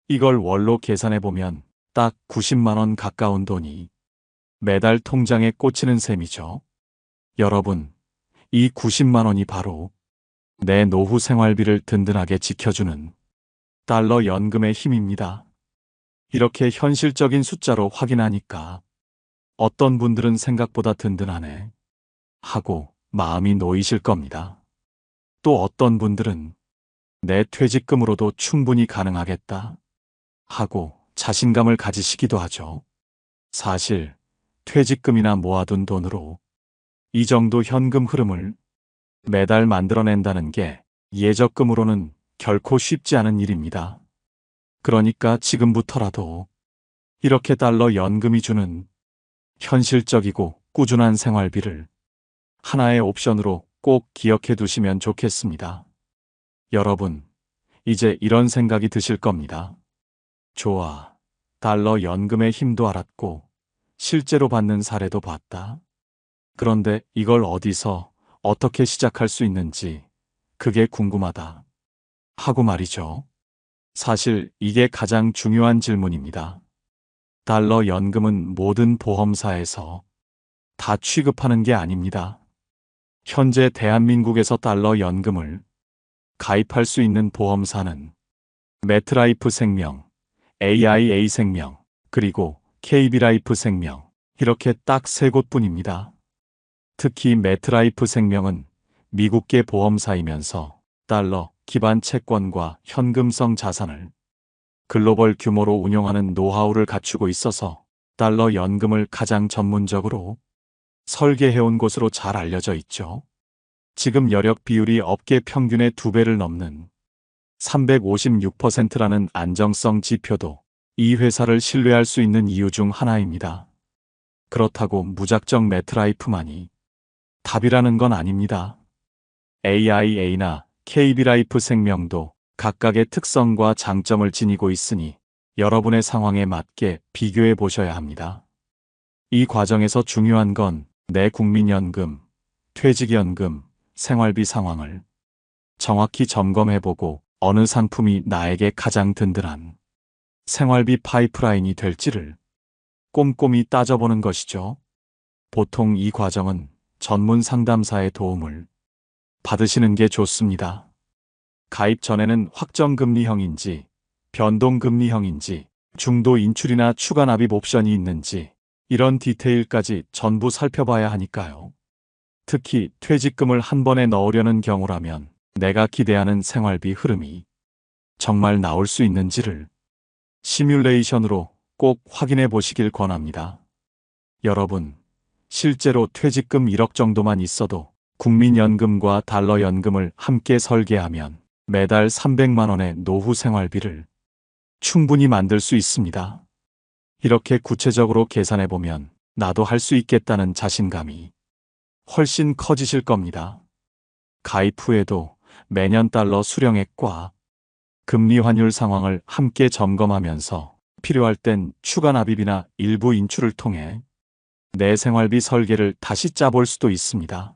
이걸 월로 계산해보면 딱 90만 원 가까운 돈이 매달 통장에 꽂히는 셈이죠. 여러분, 이 90만 원이 바로 내 노후 생활비를 든든하게 지켜주는 달러 연금의 힘입니다. 이렇게 현실적인 숫자로 확인하니까 어떤 분들은 생각보다 든든하네 하고 마음이 놓이실 겁니다. 또 어떤 분들은 내 퇴직금으로도 충분히 가능하겠다 하고 자신감을 가지시기도 하죠. 사실 퇴직금이나 모아둔 돈으로 이 정도 현금 흐름을 매달 만들어낸다는 게 예적금으로는 결코 쉽지 않은 일입니다. 그러니까 지금부터라도 이렇게 달러 연금이 주는 현실적이고 꾸준한 생활비를 하나의 옵션으로 꼭 기억해 두시면 좋겠습니다. 여러분, 이제 이런 생각이 드실 겁니다. 좋아, 달러 연금의 힘도 알았고 실제로 받는 사례도 봤다. 그런데 이걸 어디서 어떻게 시작할 수 있는지 그게 궁금하다 하고 말이죠. 사실 이게 가장 중요한 질문입니다. 달러 연금은 모든 보험사에서 다 취급하는 게 아닙니다. 현재 대한민국에서 달러 연금을 가입할 수 있는 보험사는 메트라이프 생명, AIA 생명, 그리고 KB라이프 생명, 이렇게 딱 세 곳뿐입니다. 특히 매트라이프 생명은 미국계 보험사이면서 달러 기반 채권과 현금성 자산을 글로벌 규모로 운용하는 노하우를 갖추고 있어서 달러 연금을 가장 전문적으로 설계해온 곳으로 잘 알려져 있죠. 지금 여력 비율이 업계 평균의 2배를 넘는 356%라는 안정성 지표도 이 회사를 신뢰할 수 있는 이유 중 하나입니다. 그렇다고 무작정 매트라이프만이 답이라는 건 아닙니다. AIA나 KB라이프 생명도 각각의 특성과 장점을 지니고 있으니 여러분의 상황에 맞게 비교해 보셔야 합니다. 이 과정에서 중요한 건 내 국민연금, 퇴직연금, 생활비 상황을 정확히 점검해보고 어느 상품이 나에게 가장 든든한 생활비 파이프라인이 될지를 꼼꼼히 따져보는 것이죠. 보통 이 과정은 전문 상담사의 도움을 받으시는 게 좋습니다. 가입 전에는 확정금리형인지, 변동금리형인지, 중도 인출이나 추가 납입 옵션이 있는지 이런 디테일까지 전부 살펴봐야 하니까요. 특히 퇴직금을 한 번에 넣으려는 경우라면 내가 기대하는 생활비 흐름이 정말 나올 수 있는지를 시뮬레이션으로 꼭 확인해 보시길 권합니다. 여러분, 실제로 퇴직금 1억 정도만 있어도 국민연금과 달러연금을 함께 설계하면 매달 300만 원의 노후 생활비를 충분히 만들 수 있습니다. 이렇게 구체적으로 계산해 보면 나도 할 수 있겠다는 자신감이 훨씬 커지실 겁니다. 가입 후에도 매년 달러 수령액과 금리 환율 상황을 함께 점검하면서 필요할 땐 추가 납입이나 일부 인출을 통해 내 생활비 설계를 다시 짜볼 수도 있습니다.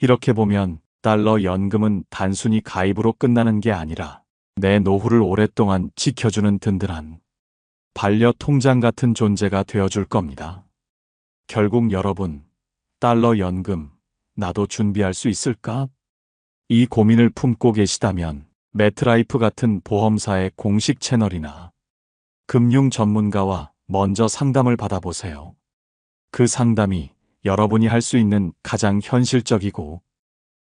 이렇게 보면 달러 연금은 단순히 가입으로 끝나는 게 아니라 내 노후를 오랫동안 지켜주는 든든한 반려 통장 같은 존재가 되어줄 겁니다. 결국 여러분, 달러 연금, 나도 준비할 수 있을까? 이 고민을 품고 계시다면 매트라이프 같은 보험사의 공식 채널이나 금융 전문가와 먼저 상담을 받아보세요. 그 상담이 여러분이 할 수 있는 가장 현실적이고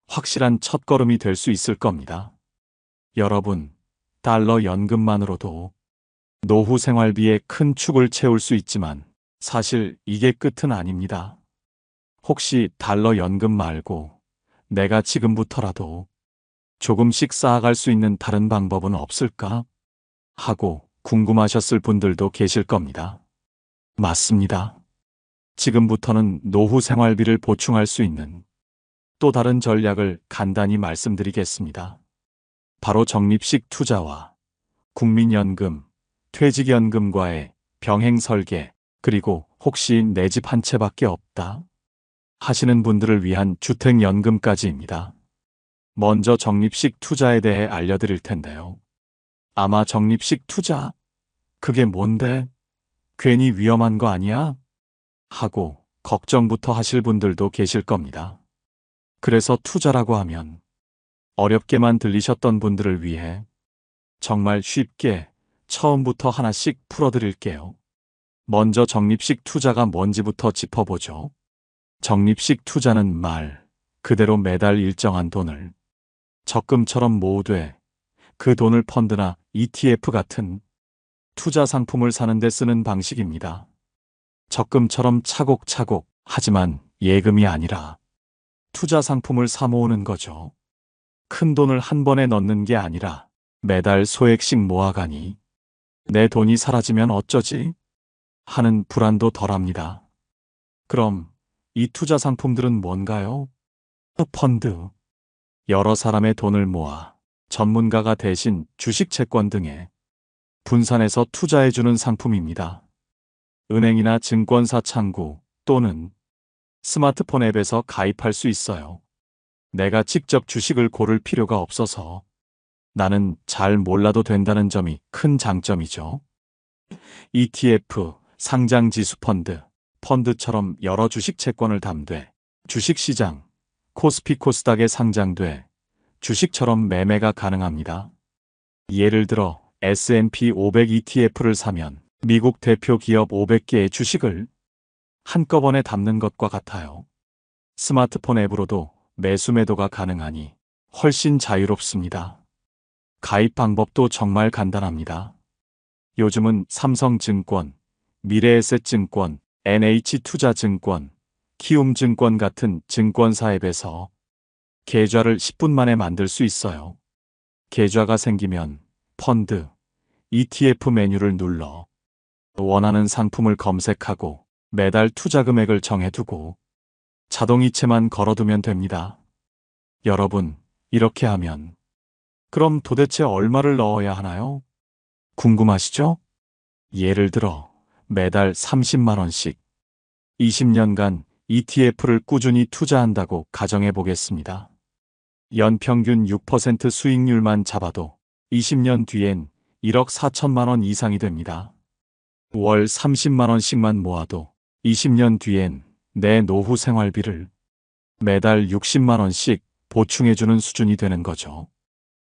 확실한 첫걸음이 될 수 있을 겁니다. 여러분, 달러 연금만으로도 노후 생활비의 큰 축을 채울 수 있지만 사실 이게 끝은 아닙니다. 혹시 달러 연금 말고 내가 지금부터라도 조금씩 쌓아갈 수 있는 다른 방법은 없을까? 하고 궁금하셨을 분들도 계실 겁니다. 맞습니다. 지금부터는 노후 생활비를 보충할 수 있는 또 다른 전략을 간단히 말씀드리겠습니다. 바로 적립식 투자와 국민연금, 퇴직연금과의 병행 설계, 그리고 혹시 내 집 한 채밖에 없다 하시는 분들을 위한 주택연금까지입니다. 먼저 적립식 투자에 대해 알려드릴 텐데요. 아마 적립식 투자? 그게 뭔데? 괜히 위험한 거 아니야? 하고 걱정부터 하실 분들도 계실 겁니다. 그래서 투자라고 하면 어렵게만 들리셨던 분들을 위해 정말 쉽게 처음부터 하나씩 풀어드릴게요. 먼저 적립식 투자가 뭔지부터 짚어보죠. 적립식 투자는 말 그대로 매달 일정한 돈을 적금처럼 모으되 그 돈을 펀드나 ETF 같은 투자 상품을 사는 데 쓰는 방식입니다. 적금처럼 차곡차곡, 하지만 예금이 아니라 투자 상품을 사 모으는 거죠. 큰 돈을 한 번에 넣는 게 아니라 매달 소액씩 모아가니 내 돈이 사라지면 어쩌지? 하는 불안도 덜합니다. 그럼 이 투자 상품들은 뭔가요? 펀드. 여러 사람의 돈을 모아 전문가가 대신 주식 채권 등에 분산해서 투자해주는 상품입니다. 은행이나 증권사 창구 또는 스마트폰 앱에서 가입할 수 있어요. 내가 직접 주식을 고를 필요가 없어서 나는 잘 몰라도 된다는 점이 큰 장점이죠. ETF, 상장지수 펀드, 펀드처럼 여러 주식 채권을 담되 주식시장, 코스피 코스닥에 상장돼 주식처럼 매매가 가능합니다. 예를 들어 S&P 500 ETF를 사면 미국 대표 기업 500개의 주식을 한꺼번에 담는 것과 같아요. 스마트폰 앱으로도 매수 매도가 가능하니 훨씬 자유롭습니다. 가입 방법도 정말 간단합니다. 요즘은 삼성증권, 미래에셋증권, NH투자증권, 키움증권 같은 증권사 앱에서 계좌를 10분 만에 만들 수 있어요. 계좌가 생기면 펀드, ETF 메뉴를 눌러 원하는 상품을 검색하고 매달 투자 금액을 정해두고 자동이체만 걸어두면 됩니다. 여러분, 이렇게 하면 그럼 도대체 얼마를 넣어야 하나요? 궁금하시죠? 예를 들어 매달 30만 원씩 20년간 ETF를 꾸준히 투자한다고 가정해 보겠습니다. 연평균 6% 수익률만 잡아도 20년 뒤엔 1억 4천만 원 이상이 됩니다. 월 30만 원씩만 모아도 20년 뒤엔 내 노후 생활비를 매달 60만 원씩 보충해주는 수준이 되는 거죠.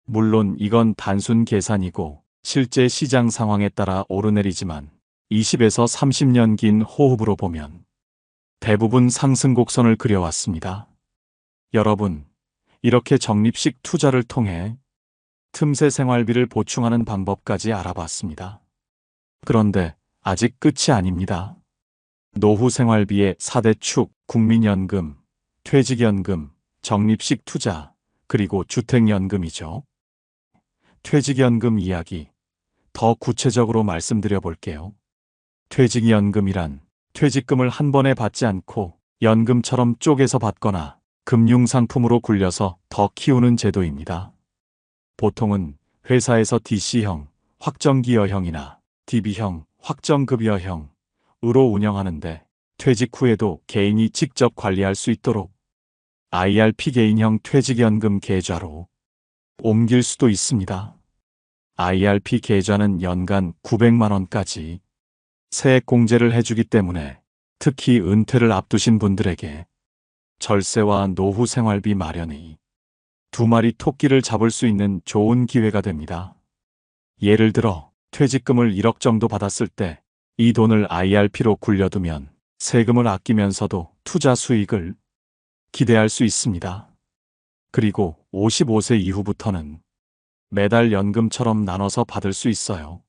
물론 이건 단순 계산이고 실제 시장 상황에 따라 오르내리지만 20에서 30년 긴 호흡으로 보면 대부분 상승 곡선을 그려왔습니다. 여러분, 이렇게 적립식 투자를 통해 틈새 생활비를 보충하는 방법까지 알아봤습니다. 그런데 아직 끝이 아닙니다. 노후 생활비의 4대 축, 국민연금, 퇴직연금, 적립식 투자, 그리고 주택연금이죠. 퇴직연금 이야기 더 구체적으로 말씀드려 볼게요. 퇴직연금이란 퇴직금을 한 번에 받지 않고 연금처럼 쪼개서 받거나 금융상품으로 굴려서 더 키우는 제도입니다. 보통은 회사에서 DC형, 확정기여형이나 DB형, 확정급여형으로 운영하는데 퇴직 후에도 개인이 직접 관리할 수 있도록 IRP 개인형 퇴직연금 계좌로 옮길 수도 있습니다. IRP 계좌는 연간 900만 원까지 세액공제를 해주기 때문에 특히 은퇴를 앞두신 분들에게 절세와 노후 생활비 마련의 두 마리 토끼를 잡을 수 있는 좋은 기회가 됩니다. 예를 들어 퇴직금을 1억 정도 받았을 때 이 돈을 IRP로 굴려두면 세금을 아끼면서도 투자 수익을 기대할 수 있습니다. 그리고 55세 이후부터는 매달 연금처럼 나눠서 받을 수 있어요.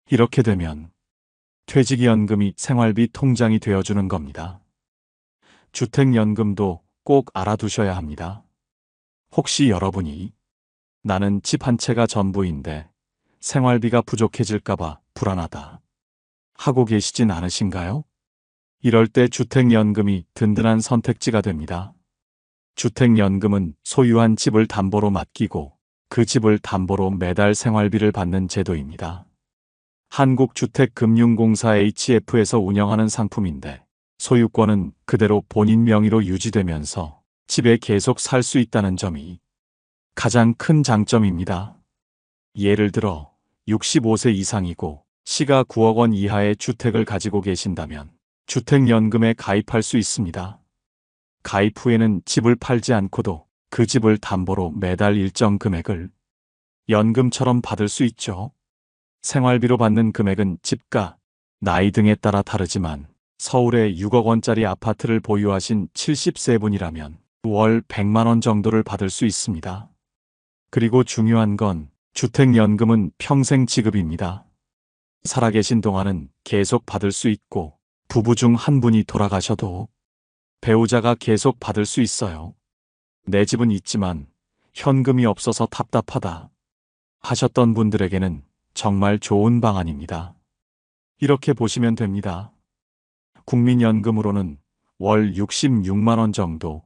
이렇게 되면 퇴직연금이 생활비 통장이 되어주는 겁니다. 주택연금도 꼭 알아두셔야 합니다. 혹시 여러분이 나는 집 한 채가 전부인데 생활비가 부족해질까봐 불안하다 하고 계시진 않으신가요? 이럴 때 주택연금이 든든한 선택지가 됩니다. 주택연금은 소유한 집을 담보로 맡기고 그 집을 담보로 매달 생활비를 받는 제도입니다. 한국주택금융공사 HF에서 운영하는 상품인데 소유권은 그대로 본인 명의로 유지되면서 집에 계속 살 수 있다는 점이 가장 큰 장점입니다. 예를 들어 65세 이상이고 시가 9억 원 이하의 주택을 가지고 계신다면 주택연금에 가입할 수 있습니다. 가입 후에는 집을 팔지 않고도 그 집을 담보로 매달 일정 금액을 연금처럼 받을 수 있죠. 생활비로 받는 금액은 집가, 나이 등에 따라 다르지만 서울에 6억 원짜리 아파트를 보유하신 70세 분이라면 월 100만 원 정도를 받을 수 있습니다. 그리고 중요한 건 주택연금은 평생 지급입니다. 살아계신 동안은 계속 받을 수 있고 부부 중 한 분이 돌아가셔도 배우자가 계속 받을 수 있어요. 내 집은 있지만 현금이 없어서 답답하다 하셨던 분들에게는 정말 좋은 방안입니다. 이렇게 보시면 됩니다. 국민연금으로는 월 66만 원 정도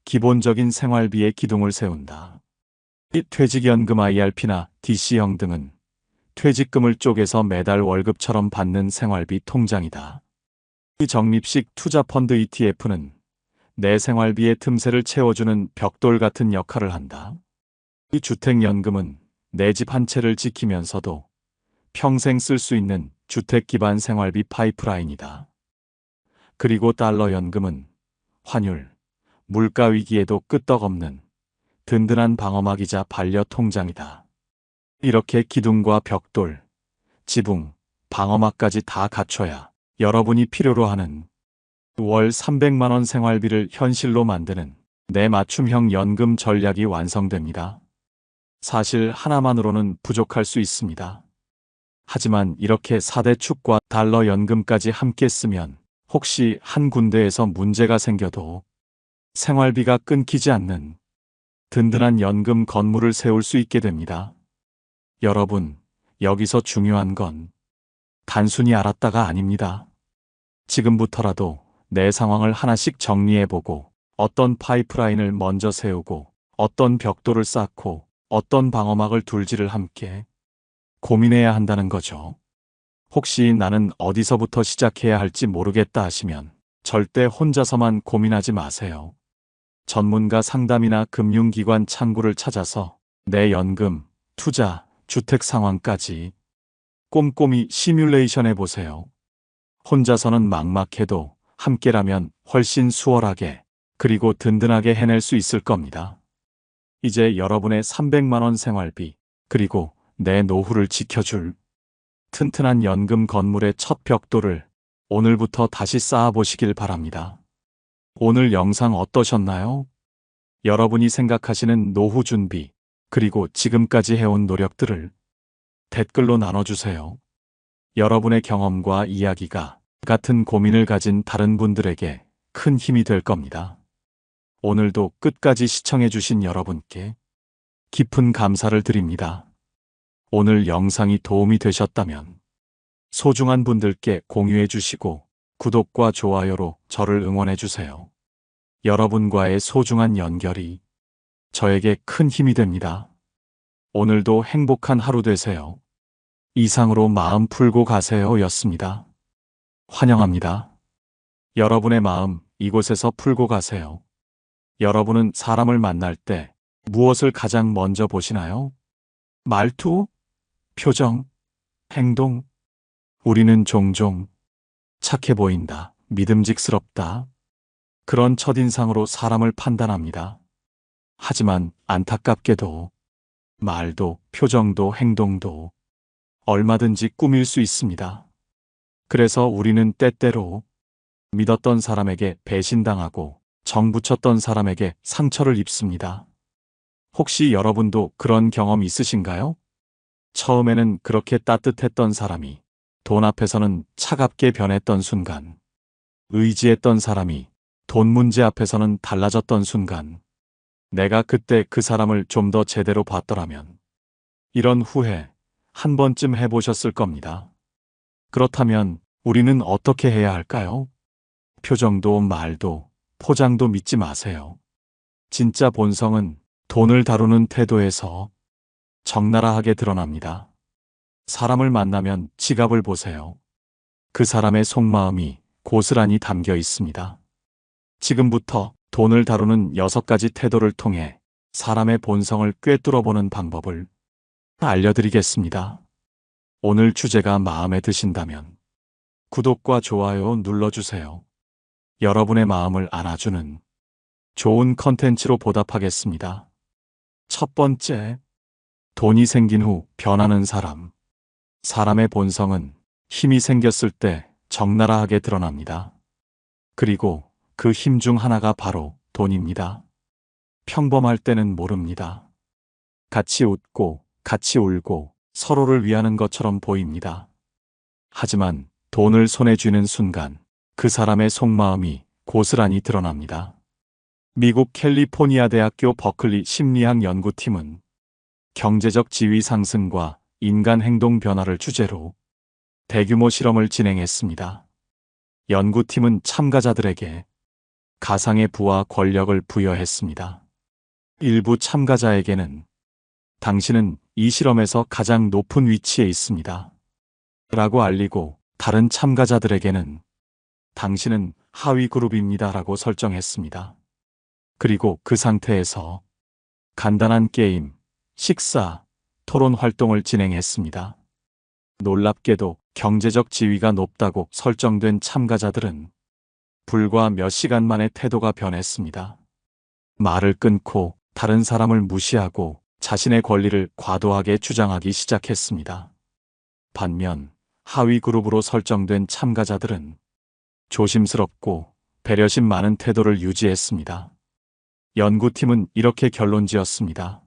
기본적인 생활비의 기둥을 세운다. 이 퇴직연금 IRP나 DC형 등은 퇴직금을 쪼개서 매달 월급처럼 받는 생활비 통장이다. 이 적립식 투자펀드 ETF는 내 생활비의 틈새를 채워주는 벽돌 같은 역할을 한다. 이 주택연금은 내 집 한 채를 지키면서도 평생 쓸 수 있는 주택 기반 생활비 파이프라인이다. 그리고 달러연금은 환율, 물가 위기에도 끄떡없는 든든한 방어막이자 반려 통장이다. 이렇게 기둥과 벽돌, 지붕, 방어막까지 다 갖춰야 여러분이 필요로 하는 월 300만 원 생활비를 현실로 만드는 내 맞춤형 연금 전략이 완성됩니다. 사실 하나만으로는 부족할 수 있습니다. 하지만 이렇게 4대 축과 달러 연금까지 함께 쓰면 혹시 한 군데에서 문제가 생겨도 생활비가 끊기지 않는 든든한 연금 건물을 세울 수 있게 됩니다. 여러분, 여기서 중요한 건 단순히 알았다가 아닙니다. 지금부터라도 내 상황을 하나씩 정리해보고 어떤 파이프라인을 먼저 세우고 어떤 벽돌을 쌓고 어떤 방어막을 둘지를 함께 고민해야 한다는 거죠. 혹시 나는 어디서부터 시작해야 할지 모르겠다 하시면 절대 혼자서만 고민하지 마세요. 전문가 상담이나 금융기관 창구를 찾아서 내 연금, 투자, 주택 상황까지 꼼꼼히 시뮬레이션 해보세요. 혼자서는 막막해도 함께라면 훨씬 수월하게 그리고 든든하게 해낼 수 있을 겁니다. 이제 여러분의 300만 원 생활비 그리고 내 노후를 지켜줄 튼튼한 연금 건물의 첫 벽돌을 오늘부터 다시 쌓아보시길 바랍니다. 오늘 영상 어떠셨나요? 여러분이 생각하시는 노후 준비 그리고 지금까지 해온 노력들을 댓글로 나눠주세요. 여러분의 경험과 이야기가 같은 고민을 가진 다른 분들에게 큰 힘이 될 겁니다. 오늘도 끝까지 시청해주신 여러분께 깊은 감사를 드립니다. 오늘 영상이 도움이 되셨다면 소중한 분들께 공유해 주시고 구독과 좋아요로 저를 응원해 주세요. 여러분과의 소중한 연결이 저에게 큰 힘이 됩니다. 오늘도 행복한 하루 되세요. 이상으로 마음 풀고 가세요 였습니다. 환영합니다. 여러분의 마음 이곳에서 풀고 가세요. 여러분은 사람을 만날 때 무엇을 가장 먼저 보시나요? 말투, 표정, 행동. 우리는 종종 착해 보인다, 믿음직스럽다. 그런 첫인상으로 사람을 판단합니다. 하지만 안타깝게도 말도, 표정도, 행동도 얼마든지 꾸밀 수 있습니다. 그래서 우리는 때때로 믿었던 사람에게 배신당하고 정붙였던 사람에게 상처를 입습니다. 혹시 여러분도 그런 경험 있으신가요? 처음에는 그렇게 따뜻했던 사람이 돈 앞에서는 차갑게 변했던 순간, 의지했던 사람이 돈 문제 앞에서는 달라졌던 순간, 내가 그때 그 사람을 좀 더 제대로 봤더라면, 이런 후회 한 번쯤 해보셨을 겁니다. 그렇다면 우리는 어떻게 해야 할까요? 표정도 말도 포장도 믿지 마세요. 진짜 본성은 돈을 다루는 태도에서 적나라하게 드러납니다. 사람을 만나면 지갑을 보세요. 그 사람의 속마음이 고스란히 담겨 있습니다. 지금부터 돈을 다루는 6가지 태도를 통해 사람의 본성을 꿰뚫어보는 방법을 알려드리겠습니다. 오늘 주제가 마음에 드신다면 구독과 좋아요 눌러주세요. 여러분의 마음을 안아주는 좋은 컨텐츠로 보답하겠습니다. 첫 번째, 돈이 생긴 후 변하는 사람. 사람의 본성은 힘이 생겼을 때 적나라하게 드러납니다. 그리고 그 힘 중 하나가 바로 돈입니다. 평범할 때는 모릅니다. 같이 웃고 같이 울고 서로를 위하는 것처럼 보입니다. 하지만 돈을 손에 쥐는 순간 그 사람의 속마음이 고스란히 드러납니다. 미국 캘리포니아 대학교 버클리 심리학 연구팀은 경제적 지위 상승과 인간 행동 변화를 주제로 대규모 실험을 진행했습니다. 연구팀은 참가자들에게 가상의 부와 권력을 부여했습니다. 일부 참가자에게는 당신은 이 실험에서 가장 높은 위치에 있습니다. 라고 알리고 다른 참가자들에게는 당신은 하위 그룹입니다. 라고 설정했습니다. 그리고 그 상태에서 간단한 게임, 식사, 토론 활동을 진행했습니다. 놀랍게도 경제적 지위가 높다고 설정된 참가자들은 불과 몇 시간 만에 태도가 변했습니다. 말을 끊고 다른 사람을 무시하고 자신의 권리를 과도하게 주장하기 시작했습니다. 반면 하위 그룹으로 설정된 참가자들은 조심스럽고 배려심 많은 태도를 유지했습니다. 연구팀은 이렇게 결론지었습니다.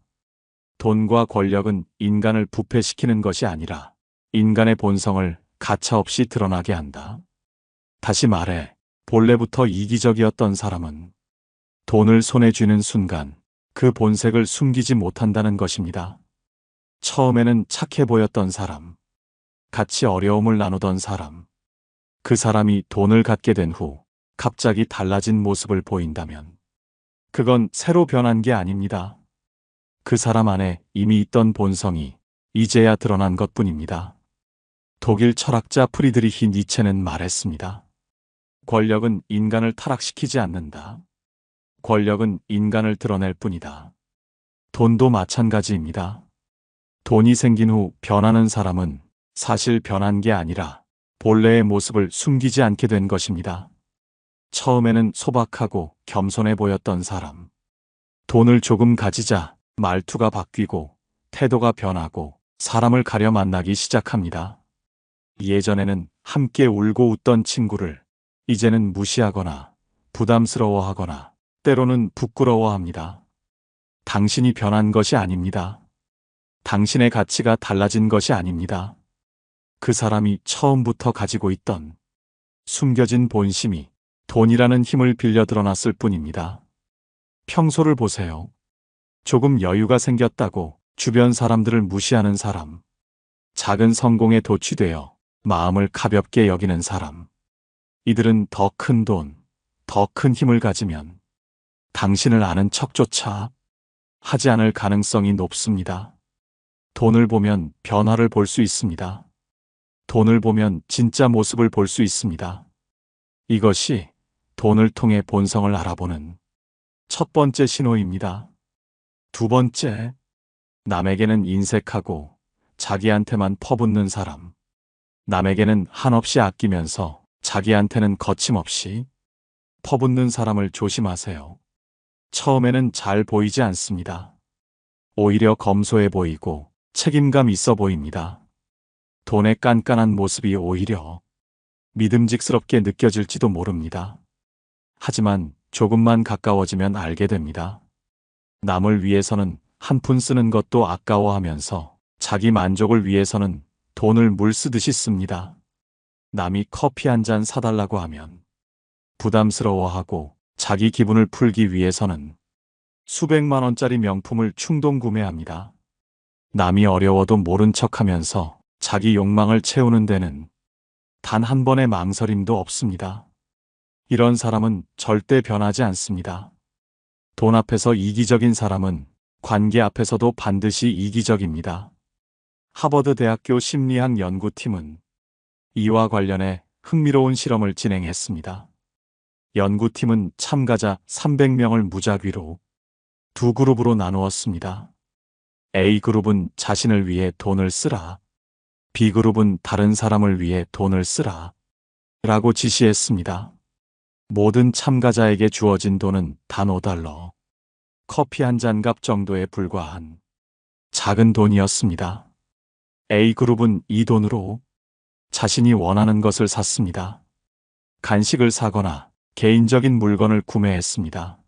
돈과 권력은 인간을 부패시키는 것이 아니라 인간의 본성을 가차없이 드러나게 한다. 다시 말해, 본래부터 이기적이었던 사람은 돈을 손에 쥐는 순간 그 본색을 숨기지 못한다는 것입니다. 처음에는 착해 보였던 사람, 같이 어려움을 나누던 사람, 그 사람이 돈을 갖게 된 후 갑자기 달라진 모습을 보인다면 그건 새로 변한 게 아닙니다. 그 사람 안에 이미 있던 본성이 이제야 드러난 것뿐입니다. 독일 철학자 프리드리히 니체는 말했습니다. 권력은 인간을 타락시키지 않는다. 권력은 인간을 드러낼 뿐이다. 돈도 마찬가지입니다. 돈이 생긴 후 변하는 사람은 사실 변한 게 아니라 본래의 모습을 숨기지 않게 된 것입니다. 처음에는 소박하고 겸손해 보였던 사람. 돈을 조금 가지자 말투가 바뀌고 태도가 변하고 사람을 가려 만나기 시작합니다. 예전에는 함께 울고 웃던 친구를 이제는 무시하거나 부담스러워하거나 때로는 부끄러워합니다. 당신이 변한 것이 아닙니다. 당신의 가치가 달라진 것이 아닙니다. 그 사람이 처음부터 가지고 있던 숨겨진 본심이 돈이라는 힘을 빌려 드러났을 뿐입니다. 평소를 보세요. 조금 여유가 생겼다고 주변 사람들을 무시하는 사람, 작은 성공에 도취되어 마음을 가볍게 여기는 사람, 이들은 더 큰 돈, 더 큰 힘을 가지면 당신을 아는 척조차 하지 않을 가능성이 높습니다. 돈을 보면 변화를 볼 수 있습니다. 돈을 보면 진짜 모습을 볼 수 있습니다. 이것이 돈을 통해 본성을 알아보는 첫 번째 신호입니다. 두 번째, 남에게는 인색하고 자기한테만 퍼붓는 사람. 남에게는 한없이 아끼면서 자기한테는 거침없이 퍼붓는 사람을 조심하세요. 처음에는 잘 보이지 않습니다. 오히려 검소해 보이고 책임감 있어 보입니다. 돈의 깐깐한 모습이 오히려 믿음직스럽게 느껴질지도 모릅니다. 하지만 조금만 가까워지면 알게 됩니다. 남을 위해서는 한 푼 쓰는 것도 아까워하면서 자기 만족을 위해서는 돈을 물 쓰듯이 씁니다. 남이 커피 한 잔 사달라고 하면 부담스러워하고 자기 기분을 풀기 위해서는 수백만 원짜리 명품을 충동 구매합니다. 남이 어려워도 모른 척하면서 자기 욕망을 채우는 데는 단 한 번의 망설임도 없습니다. 이런 사람은 절대 변하지 않습니다. 돈 앞에서 이기적인 사람은 관계 앞에서도 반드시 이기적입니다. 하버드 대학교 심리학 연구팀은 이와 관련해 흥미로운 실험을 진행했습니다. 연구팀은 참가자 300명을 무작위로 두 그룹으로 나누었습니다. A그룹은 자신을 위해 돈을 쓰라. B그룹은 다른 사람을 위해 돈을 쓰라. 라고 지시했습니다. 모든 참가자에게 주어진 돈은 단 $5, 커피 한 잔 값 정도에 불과한 작은 돈이었습니다. A그룹은 이 돈으로 자신이 원하는 것을 샀습니다. 간식을 사거나 개인적인 물건을 구매했습니다.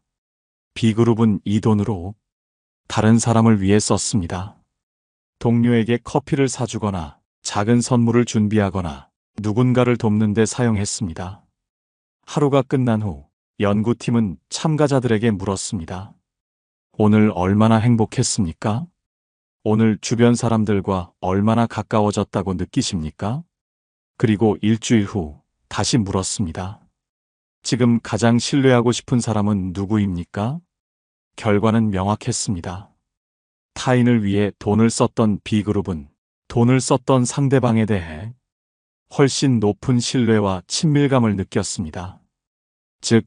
B그룹은 이 돈으로 다른 사람을 위해 썼습니다. 동료에게 커피를 사주거나 작은 선물을 준비하거나 누군가를 돕는 데 사용했습니다. 하루가 끝난 후 연구팀은 참가자들에게 물었습니다. 오늘 얼마나 행복했습니까? 오늘 주변 사람들과 얼마나 가까워졌다고 느끼십니까? 그리고 일주일 후 다시 물었습니다. 지금 가장 신뢰하고 싶은 사람은 누구입니까? 결과는 명확했습니다. 타인을 위해 돈을 썼던 B그룹은 돈을 썼던 상대방에 대해 훨씬 높은 신뢰와 친밀감을 느꼈습니다. 즉,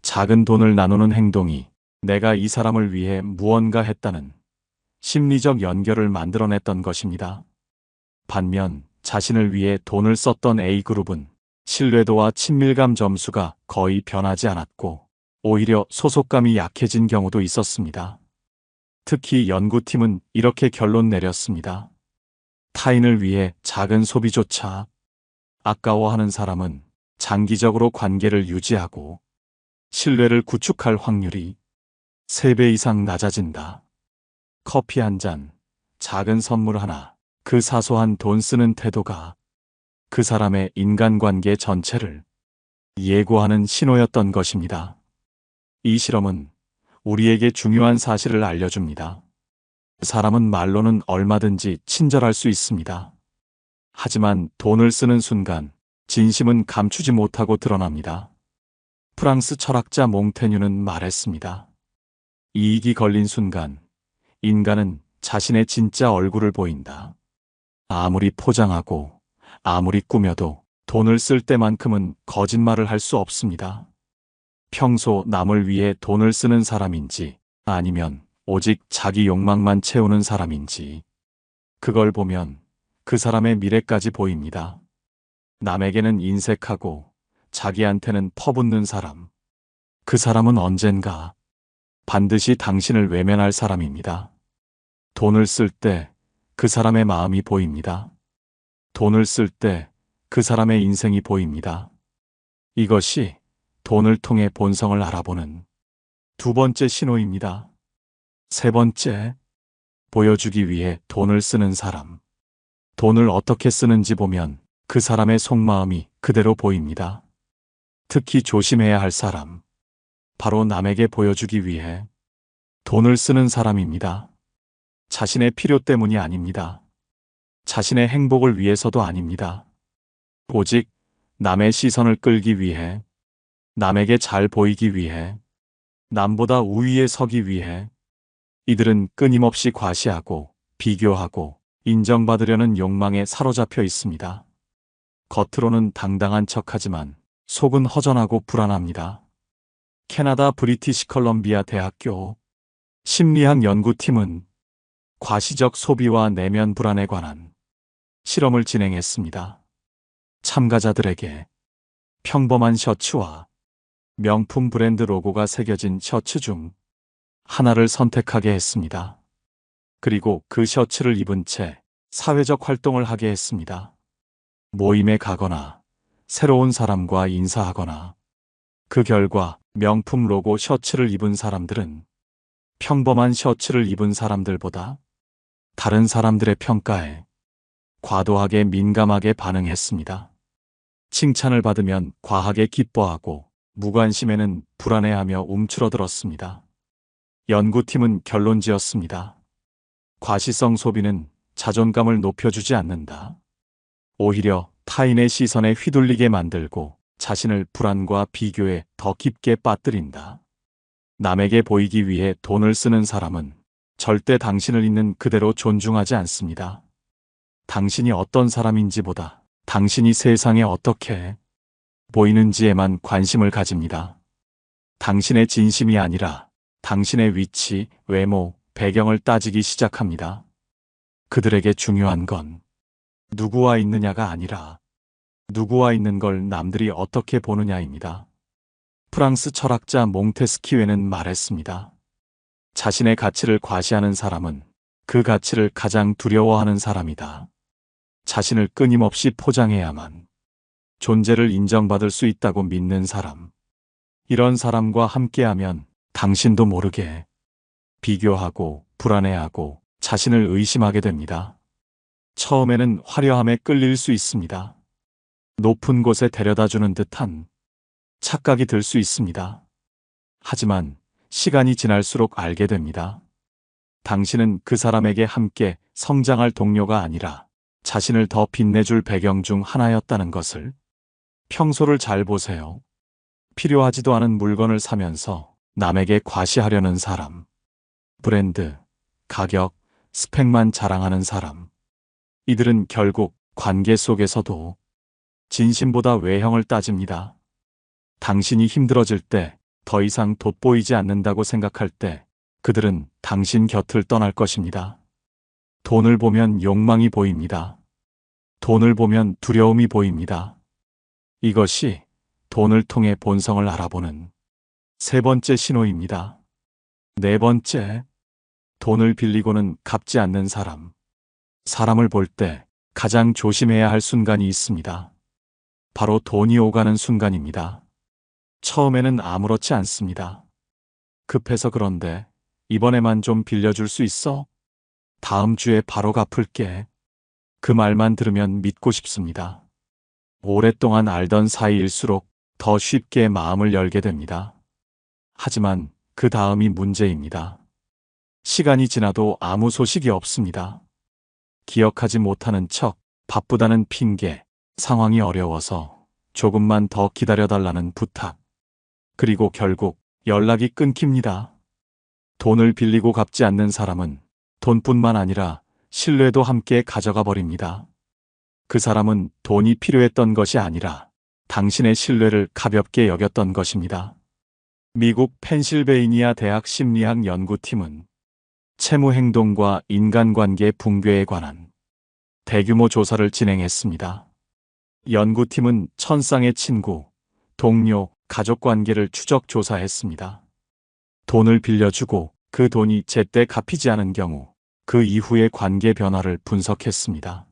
작은 돈을 나누는 행동이 내가 이 사람을 위해 무언가 했다는 심리적 연결을 만들어냈던 것입니다. 반면 자신을 위해 돈을 썼던 A그룹은 신뢰도와 친밀감 점수가 거의 변하지 않았고 오히려 소속감이 약해진 경우도 있었습니다. 특히 연구팀은 이렇게 결론 내렸습니다. 타인을 위해 작은 소비조차 아까워하는 사람은 장기적으로 관계를 유지하고 신뢰를 구축할 확률이 3배 이상 낮아진다. 커피 한 잔, 작은 선물 하나, 그 사소한 돈 쓰는 태도가 그 사람의 인간관계 전체를 예고하는 신호였던 것입니다. 이 실험은 우리에게 중요한 사실을 알려줍니다. 사람은 말로는 얼마든지 친절할 수 있습니다. 하지만 돈을 쓰는 순간 진심은 감추지 못하고 드러납니다. 프랑스 철학자 몽테뉴는 말했습니다. 이익이 걸린 순간 인간은 자신의 진짜 얼굴을 보인다. 아무리 포장하고 아무리 꾸며도 돈을 쓸 때만큼은 거짓말을 할 수 없습니다. 평소 남을 위해 돈을 쓰는 사람인지 아니면 오직 자기 욕망만 채우는 사람인지 그걸 보면 그 사람의 미래까지 보입니다. 남에게는 인색하고 자기한테는 퍼붓는 사람. 그 사람은 언젠가 반드시 당신을 외면할 사람입니다. 돈을 쓸 때 그 사람의 마음이 보입니다. 돈을 쓸 때 그 사람의 인생이 보입니다. 이것이 돈을 통해 본성을 알아보는 두 번째 신호입니다. 세 번째, 보여주기 위해 돈을 쓰는 사람. 돈을 어떻게 쓰는지 보면 그 사람의 속마음이 그대로 보입니다. 특히 조심해야 할 사람. 바로 남에게 보여주기 위해 돈을 쓰는 사람입니다. 자신의 필요 때문이 아닙니다. 자신의 행복을 위해서도 아닙니다. 오직 남의 시선을 끌기 위해, 남에게 잘 보이기 위해, 남보다 우위에 서기 위해 이들은 끊임없이 과시하고 비교하고 인정받으려는 욕망에 사로잡혀 있습니다. 겉으로는 당당한 척하지만 속은 허전하고 불안합니다. 캐나다 브리티시 컬럼비아 대학교 심리학 연구팀은 과시적 소비와 내면 불안에 관한 실험을 진행했습니다. 참가자들에게 평범한 셔츠와 명품 브랜드 로고가 새겨진 셔츠 중 하나를 선택하게 했습니다. 그리고 그 셔츠를 입은 채 사회적 활동을 하게 했습니다. 모임에 가거나 새로운 사람과 인사하거나. 그 결과 명품 로고 셔츠를 입은 사람들은 평범한 셔츠를 입은 사람들보다 다른 사람들의 평가에 과도하게 민감하게 반응했습니다. 칭찬을 받으면 과하게 기뻐하고 무관심에는 불안해하며 움츠러들었습니다. 연구팀은 결론 지었습니다. 과시성 소비는 자존감을 높여주지 않는다. 오히려 타인의 시선에 휘둘리게 만들고 자신을 불안과 비교에 더 깊게 빠뜨린다. 남에게 보이기 위해 돈을 쓰는 사람은 절대 당신을 있는 그대로 존중하지 않습니다. 당신이 어떤 사람인지보다 당신이 세상에 어떻게 보이는지에만 관심을 가집니다. 당신의 진심이 아니라 당신의 위치, 외모, 배경을 따지기 시작합니다. 그들에게 중요한 건 누구와 있느냐가 아니라 누구와 있는 걸 남들이 어떻게 보느냐입니다. 프랑스 철학자 몽테스키웨는 말했습니다. 자신의 가치를 과시하는 사람은 그 가치를 가장 두려워하는 사람이다. 자신을 끊임없이 포장해야만 존재를 인정받을 수 있다고 믿는 사람. 이런 사람과 함께하면 당신도 모르게 비교하고 불안해하고 자신을 의심하게 됩니다. 처음에는 화려함에 끌릴 수 있습니다. 높은 곳에 데려다주는 듯한 착각이 들 수 있습니다. 하지만 시간이 지날수록 알게 됩니다. 당신은 그 사람에게 함께 성장할 동료가 아니라 자신을 더 빛내줄 배경 중 하나였다는 것을. 평소를 잘 보세요. 필요하지도 않은 물건을 사면서 남에게 과시하려는 사람. 브랜드, 가격, 스펙만 자랑하는 사람. 이들은 결국 관계 속에서도 진심보다 외형을 따집니다. 당신이 힘들어질 때, 더 이상 돋보이지 않는다고 생각할 때 그들은 당신 곁을 떠날 것입니다. 돈을 보면 욕망이 보입니다. 돈을 보면 두려움이 보입니다. 이것이 돈을 통해 본성을 알아보는 세 번째 신호입니다. 네 번째, 돈을 빌리고는 갚지 않는 사람. 사람을 볼 때 가장 조심해야 할 순간이 있습니다. 바로 돈이 오가는 순간입니다. 처음에는 아무렇지 않습니다. 급해서 그런데 이번에만 좀 빌려줄 수 있어? 다음 주에 바로 갚을게. 그 말만 들으면 믿고 싶습니다. 오랫동안 알던 사이일수록 더 쉽게 마음을 열게 됩니다. 하지만 그 다음이 문제입니다. 시간이 지나도 아무 소식이 없습니다. 기억하지 못하는 척, 바쁘다는 핑계, 상황이 어려워서 조금만 더 기다려달라는 부탁. 그리고 결국 연락이 끊깁니다. 돈을 빌리고 갚지 않는 사람은 돈뿐만 아니라 신뢰도 함께 가져가 버립니다. 그 사람은 돈이 필요했던 것이 아니라 당신의 신뢰를 가볍게 여겼던 것입니다. 미국 펜실베이니아 대학 심리학 연구팀은 채무 행동과 인간관계 붕괴에 관한 대규모 조사를 진행했습니다. 연구팀은 천쌍의 친구, 동료, 가족 관계를 추적 조사했습니다. 돈을 빌려주고 그 돈이 제때 갚이지 않은 경우 그 이후의 관계 변화를 분석했습니다.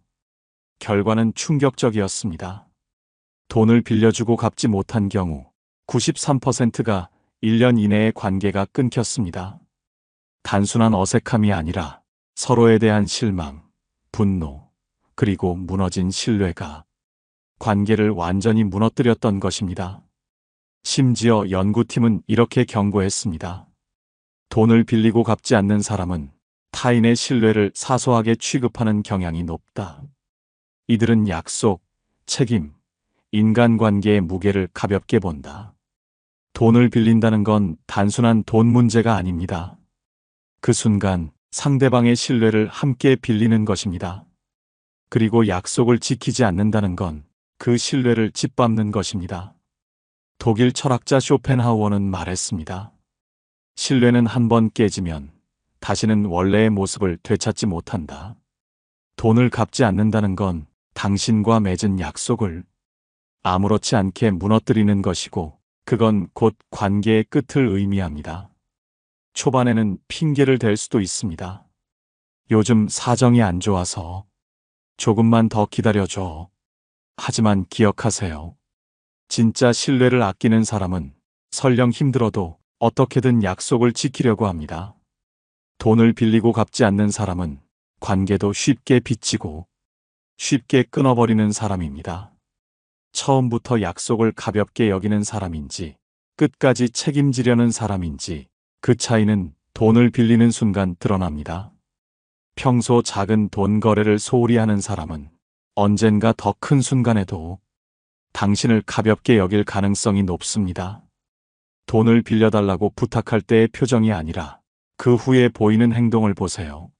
결과는 충격적이었습니다. 돈을 빌려주고 갚지 못한 경우 93%가 1년 이내에 관계가 끊겼습니다. 단순한 어색함이 아니라 서로에 대한 실망, 분노, 그리고 무너진 신뢰가 관계를 완전히 무너뜨렸던 것입니다. 심지어 연구팀은 이렇게 경고했습니다. 돈을 빌리고 갚지 않는 사람은 타인의 신뢰를 사소하게 취급하는 경향이 높다. 이들은 약속, 책임, 인간관계의 무게를 가볍게 본다. 돈을 빌린다는 건 단순한 돈 문제가 아닙니다. 그 순간 상대방의 신뢰를 함께 빌리는 것입니다. 그리고 약속을 지키지 않는다는 건 그 신뢰를 짓밟는 것입니다. 독일 철학자 쇼펜하우어는 말했습니다. 신뢰는 한 번 깨지면 다시는 원래의 모습을 되찾지 못한다. 돈을 갚지 않는다는 건 당신과 맺은 약속을 아무렇지 않게 무너뜨리는 것이고, 그건 곧 관계의 끝을 의미합니다. 초반에는 핑계를 댈 수도 있습니다. 요즘 사정이 안 좋아서 조금만 더 기다려줘. 하지만 기억하세요. 진짜 신뢰를 아끼는 사람은 설령 힘들어도 어떻게든 약속을 지키려고 합니다. 돈을 빌리고 갚지 않는 사람은 관계도 쉽게 빚지고 쉽게 끊어버리는 사람입니다. 처음부터 약속을 가볍게 여기는 사람인지 끝까지 책임지려는 사람인지 그 차이는 돈을 빌리는 순간 드러납니다. 평소 작은 돈 거래를 소홀히 하는 사람은 언젠가 더 큰 순간에도 당신을 가볍게 여길 가능성이 높습니다. 돈을 빌려달라고 부탁할 때의 표정이 아니라 그 후에 보이는 행동을 보세요.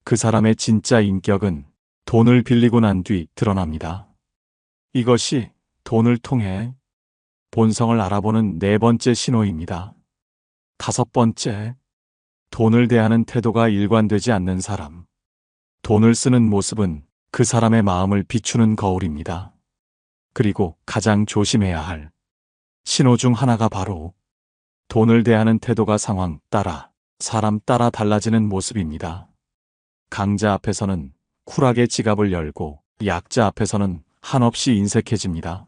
그 사람의 진짜 인격은 돈을 빌리고 난 뒤 드러납니다. 이것이 돈을 통해 본성을 알아보는 네 번째 신호입니다. 다섯 번째, 돈을 대하는 태도가 일관되지 않는 사람. 돈을 쓰는 모습은 그 사람의 마음을 비추는 거울입니다. 그리고 가장 조심해야 할 신호 중 하나가 바로 돈을 대하는 태도가 상황 따라, 사람 따라 달라지는 모습입니다. 강자 앞에서는 쿨하게 지갑을 열고 약자 앞에서는 한없이 인색해집니다.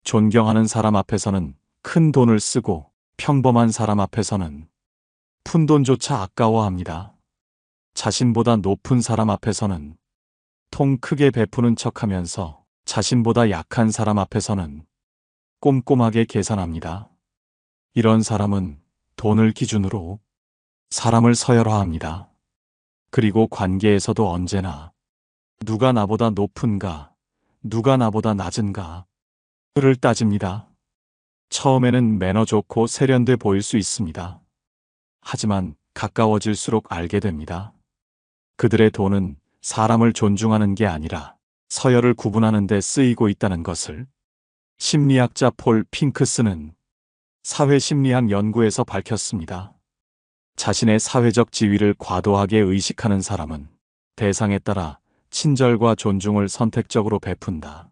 존경하는 사람 앞에서는 큰 돈을 쓰고 평범한 사람 앞에서는 푼돈조차 아까워합니다. 자신보다 높은 사람 앞에서는 통 크게 베푸는 척하면서 자신보다 약한 사람 앞에서는 꼼꼼하게 계산합니다. 이런 사람은 돈을 기준으로 사람을 서열화합니다. 그리고 관계에서도 언제나 누가 나보다 높은가, 누가 나보다 낮은가 를 따집니다. 처음에는 매너 좋고 세련돼 보일 수 있습니다. 하지만 가까워질수록 알게 됩니다. 그들의 돈은 사람을 존중하는 게 아니라 서열을 구분하는 데 쓰이고 있다는 것을 심리학자 폴 핑크스는 사회심리학 연구에서 밝혔습니다. 자신의 사회적 지위를 과도하게 의식하는 사람은 대상에 따라 친절과 존중을 선택적으로 베푼다.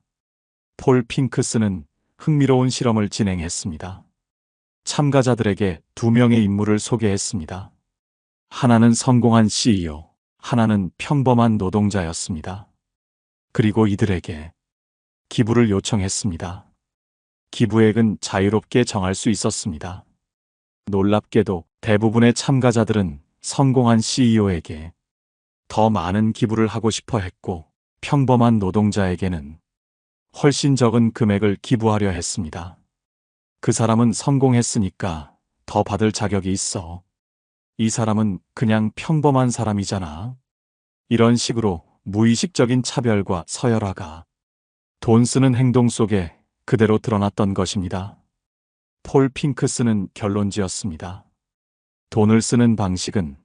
폴 핑크스는 흥미로운 실험을 진행했습니다. 참가자들에게 두 명의 인물을 소개했습니다. 하나는 성공한 CEO, 하나는 평범한 노동자였습니다. 그리고 이들에게 기부를 요청했습니다. 기부액은 자유롭게 정할 수 있었습니다. 놀랍게도 대부분의 참가자들은 성공한 CEO에게 더 많은 기부를 하고 싶어 했고, 평범한 노동자에게는 훨씬 적은 금액을 기부하려 했습니다. 그 사람은 성공했으니까 더 받을 자격이 있어. 이 사람은 그냥 평범한 사람이잖아. 이런 식으로 무의식적인 차별과 서열화가 돈 쓰는 행동 속에 그대로 드러났던 것입니다. 폴 핑크스는 결론지었습니다. 돈을 쓰는 방식은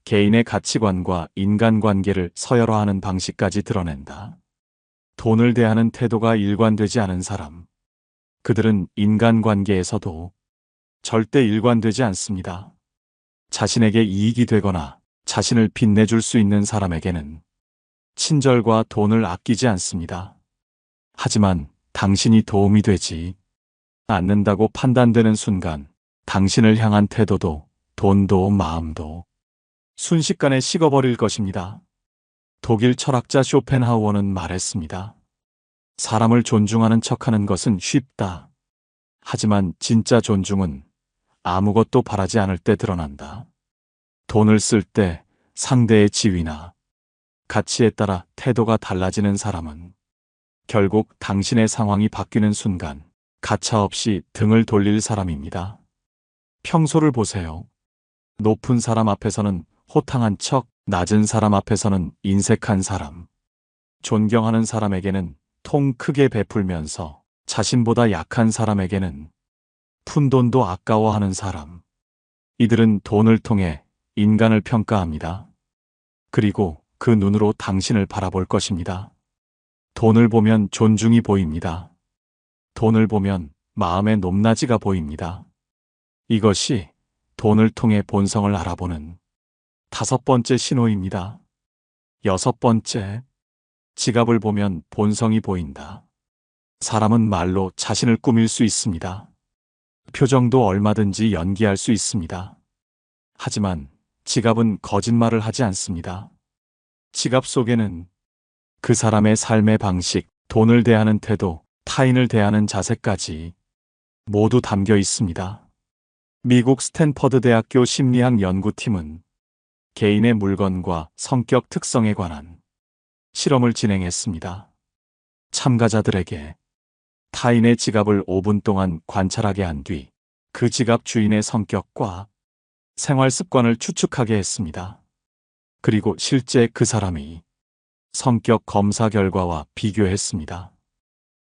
개인의 가치관과 인간관계를 서열화하는 방식까지 드러낸다. 돈을 대하는 태도가 일관되지 않은 사람, 그들은 인간관계에서도 절대 일관되지 않습니다. 자신에게 이익이 되거나 자신을 빛내줄 수 있는 사람에게는 친절과 돈을 아끼지 않습니다. 하지만 당신이 도움이 되지 않는다고 판단되는 순간 당신을 향한 태도도 돈도 마음도 순식간에 식어버릴 것입니다. 독일 철학자 쇼펜하우어는 말했습니다. 사람을 존중하는 척하는 것은 쉽다. 하지만 진짜 존중은 아무것도 바라지 않을 때 드러난다. 돈을 쓸 때 상대의 지위나 가치에 따라 태도가 달라지는 사람은 결국 당신의 상황이 바뀌는 순간 가차없이 등을 돌릴 사람입니다. 평소를 보세요. 높은 사람 앞에서는 호탕한 척, 낮은 사람 앞에서는 인색한 사람. 존경하는 사람에게는 통 크게 베풀면서 자신보다 약한 사람에게는 푼돈도 아까워하는 사람. 이들은 돈을 통해 인간을 평가합니다. 그리고 그 눈으로 당신을 바라볼 것입니다. 돈을 보면 존중이 보입니다. 돈을 보면 마음의 높낮이가 보입니다. 이것이 돈을 통해 본성을 알아보는 5번째 신호입니다. 6번째, 지갑을 보면 본성이 보인다. 사람은 말로 자신을 꾸밀 수 있습니다. 표정도 얼마든지 연기할 수 있습니다. 하지만 지갑은 거짓말을 하지 않습니다. 지갑 속에는 그 사람의 삶의 방식, 돈을 대하는 태도, 타인을 대하는 자세까지 모두 담겨 있습니다. 미국 스탠퍼드 대학교 심리학 연구팀은 개인의 물건과 성격 특성에 관한 실험을 진행했습니다. 참가자들에게 타인의 지갑을 5분 동안 관찰하게 한 뒤 그 지갑 주인의 성격과 생활 습관을 추측하게 했습니다. 그리고 실제 그 사람이 성격 검사 결과와 비교했습니다.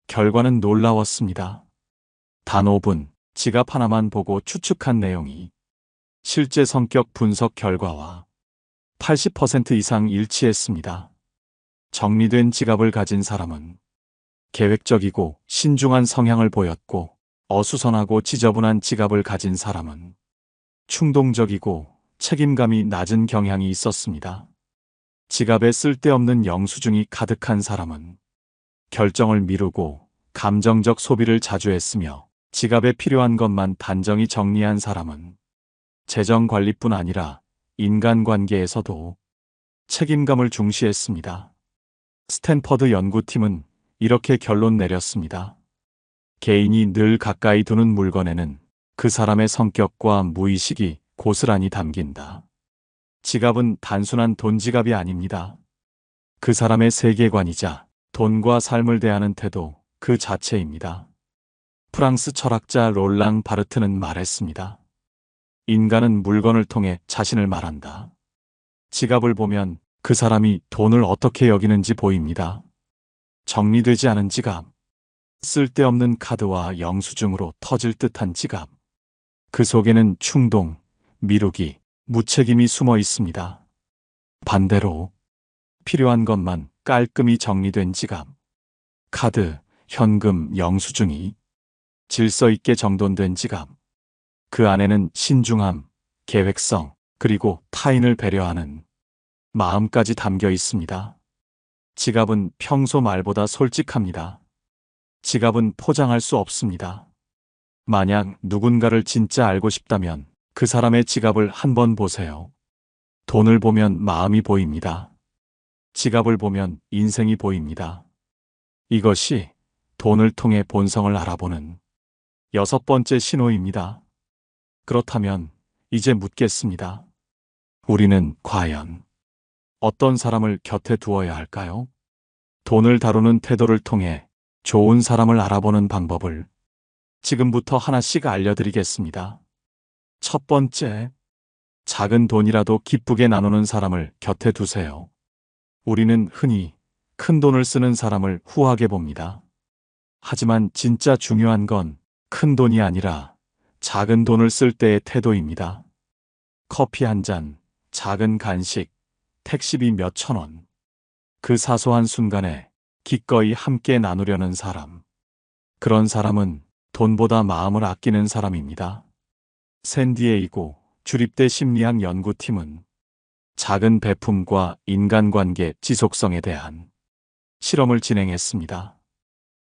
결과는 놀라웠습니다. 단 5분 지갑 하나만 보고 추측한 내용이 실제 성격 분석 결과와 80% 이상 일치했습니다. 정리된 지갑을 가진 사람은 계획적이고 신중한 성향을 보였고, 어수선하고 지저분한 지갑을 가진 사람은 충동적이고 책임감이 낮은 경향이 있었습니다. 지갑에 쓸데없는 영수증이 가득한 사람은 결정을 미루고 감정적 소비를 자주 했으며, 지갑에 필요한 것만 단정히 정리한 사람은 재정 관리뿐 아니라 인간관계에서도 책임감을 중시했습니다. 스탠퍼드 연구팀은 이렇게 결론 내렸습니다. 개인이 늘 가까이 두는 물건에는 그 사람의 성격과 무의식이 고스란히 담긴다. 지갑은 단순한 돈 지갑이 아닙니다. 그 사람의 세계관이자 돈과 삶을 대하는 태도 그 자체입니다. 프랑스 철학자 롤랑 바르트는 말했습니다. 인간은 물건을 통해 자신을 말한다. 지갑을 보면 그 사람이 돈을 어떻게 여기는지 보입니다. 정리되지 않은 지갑, 쓸데없는 카드와 영수증으로 터질 듯한 지갑. 그 속에는 충동, 미루기, 무책임이 숨어 있습니다. 반대로 필요한 것만 깔끔히 정리된 지갑, 카드, 현금, 영수증이 질서 있게 정돈된 지갑. 그 안에는 신중함, 계획성, 그리고 타인을 배려하는 마음까지 담겨 있습니다. 지갑은 평소 말보다 솔직합니다. 지갑은 포장할 수 없습니다. 만약 누군가를 진짜 알고 싶다면 그 사람의 지갑을 한번 보세요. 돈을 보면 마음이 보입니다. 지갑을 보면 인생이 보입니다. 이것이 돈을 통해 본성을 알아보는 6번째 신호입니다. 그렇다면 이제 묻겠습니다. 우리는 과연 어떤 사람을 곁에 두어야 할까요? 돈을 다루는 태도를 통해 좋은 사람을 알아보는 방법을 지금부터 하나씩 알려드리겠습니다. 첫 번째, 작은 돈이라도 기쁘게 나누는 사람을 곁에 두세요. 우리는 흔히 큰 돈을 쓰는 사람을 후하게 봅니다. 하지만 진짜 중요한 건 큰 돈이 아니라 작은 돈을 쓸 때의 태도입니다. 커피 한 잔, 작은 간식, 택시비 몇천 원. 그 사소한 순간에 기꺼이 함께 나누려는 사람. 그런 사람은 돈보다 마음을 아끼는 사람입니다. 샌디에이고 주립대 심리학 연구팀은 작은 베품과 인간관계 지속성에 대한 실험을 진행했습니다.